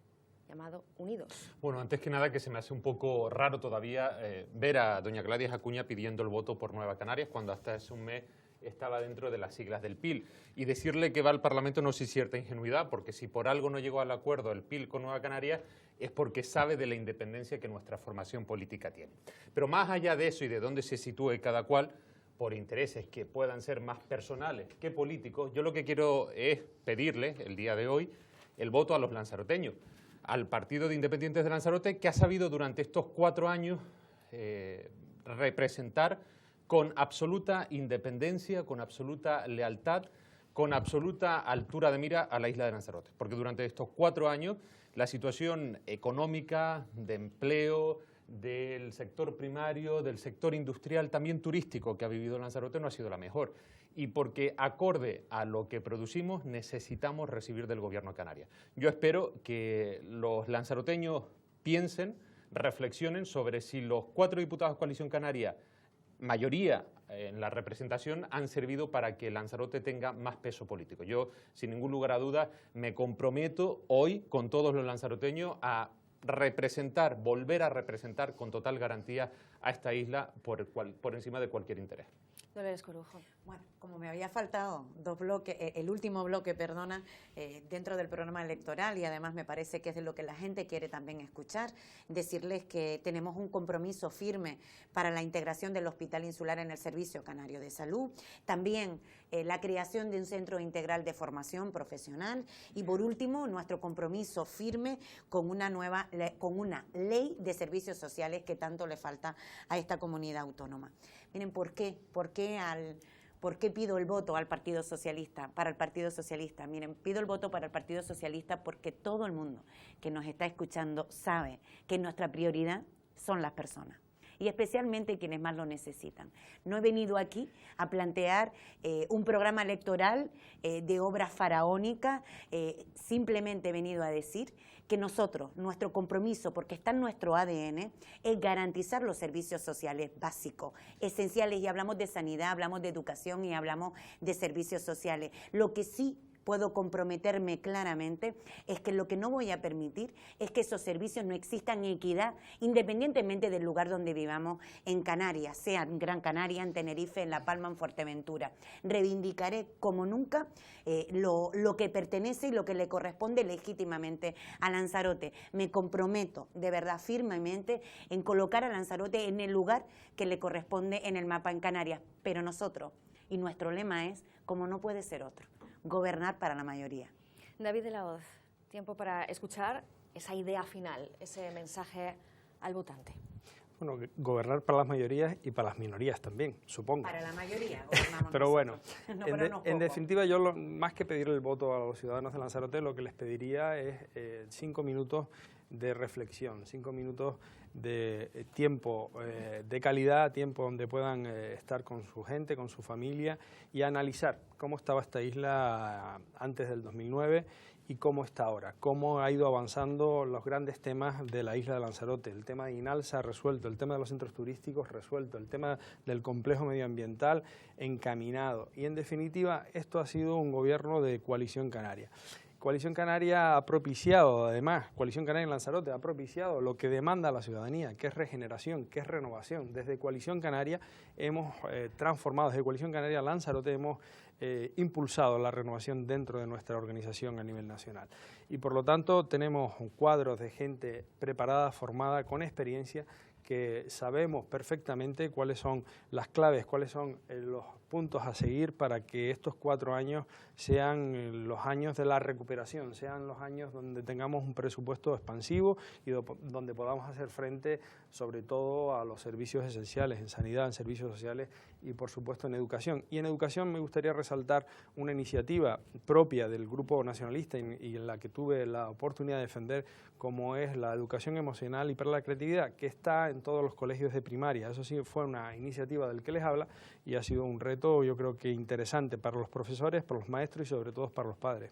Unidos. Bueno, antes que nada que se me hace un poco raro todavía ver a doña Gladys Acuña pidiendo el voto por Nueva Canarias cuando hasta hace un mes estaba dentro de las siglas del PIL. Y decirle que va al Parlamento no sé si cierta ingenuidad, porque si por algo no llegó al acuerdo el PIL con Nueva Canarias es porque sabe de la independencia que nuestra formación política tiene. Pero más allá de eso y de dónde se sitúe cada cual, por intereses que puedan ser más personales que políticos, yo lo que quiero es pedirle el día de hoy el voto a los lanzaroteños, al Partido de Independientes de Lanzarote, que ha sabido durante estos 4 años representar con absoluta independencia, con absoluta lealtad, con absoluta altura de mira a la isla de Lanzarote. Porque durante estos 4 años la situación económica, de empleo, del sector primario, del sector industrial, también turístico que ha vivido Lanzarote no ha sido la mejor. Y porque acorde a lo que producimos necesitamos recibir del Gobierno de Canarias. Yo espero que los lanzaroteños piensen, reflexionen sobre si los 4 diputados de Coalición Canaria, mayoría en la representación, han servido para que Lanzarote tenga más peso político. Yo, sin ningún lugar a dudas, me comprometo hoy con todos los lanzaroteños a representar, volver a representar con total garantía a esta isla por encima de cualquier interés. Dolores Corujo. Bueno, como me había faltado el último bloque, dentro del programa electoral, y además me parece que es de lo que la gente quiere también escuchar, decirles que tenemos un compromiso firme para la integración del Hospital Insular en el Servicio Canario de Salud, también la creación de un centro integral de formación profesional y, por último, nuestro compromiso firme con una ley de servicios sociales que tanto le falta a esta comunidad autónoma. Miren, ¿por qué ¿Por qué pido el voto al Partido Socialista, para el Partido Socialista? Miren, pido el voto para el Partido Socialista porque todo el mundo que nos está escuchando sabe que nuestra prioridad son las personas, y especialmente quienes más lo necesitan. No he venido aquí a plantear un programa electoral de obras faraónicas, simplemente he venido a decir que nosotros, nuestro compromiso, porque está en nuestro ADN, es garantizar los servicios sociales básicos, esenciales, y hablamos de sanidad, hablamos de educación y hablamos de servicios sociales. Lo que sí puedo comprometerme claramente es que lo que no voy a permitir es que esos servicios no existan en equidad, independientemente del lugar donde vivamos en Canarias, sea en Gran Canaria, en Tenerife, en La Palma, en Fuerteventura. Reivindicaré como nunca lo que pertenece y lo que le corresponde legítimamente a Lanzarote. Me comprometo de verdad firmemente en colocar a Lanzarote en el lugar que le corresponde en el mapa en Canarias, pero nosotros, y nuestro lema es, como no puede ser otro, gobernar para la mayoría. David de la Hoz, tiempo para escuchar esa idea final, ese mensaje al votante. Bueno, gobernar para las mayorías y para las minorías también, supongo. Para la mayoría gobernamos. Pero bueno, no, en definitiva, yo más que pedirle el voto a los ciudadanos de Lanzarote, lo que les pediría es 5 minutos de reflexión, 5 minutos de tiempo de calidad, tiempo donde puedan estar con su gente, con su familia, y analizar cómo estaba esta isla antes del 2009 y cómo está ahora, cómo ha ido avanzando los grandes temas de la isla de Lanzarote. El tema de INALSA resuelto, el tema de los centros turísticos resuelto, el tema del complejo medioambiental encaminado. Y en definitiva, esto ha sido un gobierno de coalición canaria. Coalición Canaria ha propiciado, además, Coalición Canaria en Lanzarote ha propiciado lo que demanda la ciudadanía, que es regeneración, que es renovación. Desde Coalición Canaria hemos transformado, desde Coalición Canaria Lanzarote hemos impulsado la renovación dentro de nuestra organización a nivel nacional. Y por lo tanto tenemos cuadros de gente preparada, formada, con experiencia, que sabemos perfectamente cuáles son las claves, cuáles son los puntos a seguir para que estos 4 años sean los años de la recuperación, sean los años donde tengamos un presupuesto expansivo y donde podamos hacer frente sobre todo a los servicios esenciales, en sanidad, en servicios sociales y por supuesto en educación. Y en educación me gustaría resaltar una iniciativa propia del Grupo Nacionalista y en la que tuve la oportunidad de defender, como es la educación emocional y para la creatividad, que está en todos los colegios de primaria. Eso sí fue una iniciativa del que les habla y ha sido un reto, yo creo que interesante para los profesores, para los maestros y sobre todo para los padres.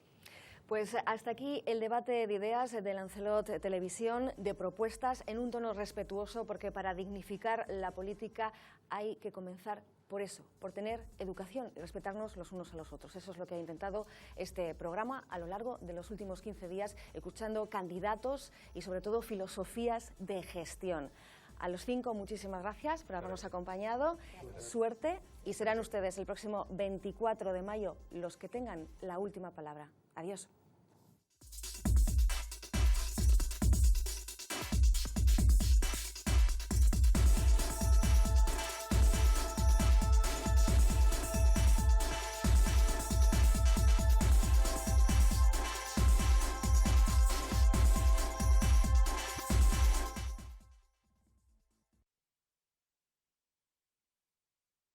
Pues hasta aquí el debate de ideas de Lancelot Televisión, de propuestas en un tono respetuoso, porque para dignificar la política hay que comenzar por eso, por tener educación y respetarnos los unos a los otros. Eso es lo que ha intentado este programa a lo largo de los últimos 15 días, escuchando candidatos y sobre todo filosofías de gestión. A los 5, muchísimas gracias por habernos acompañado. Suerte, y serán ustedes el próximo 24 de mayo los que tengan la última palabra. Adiós.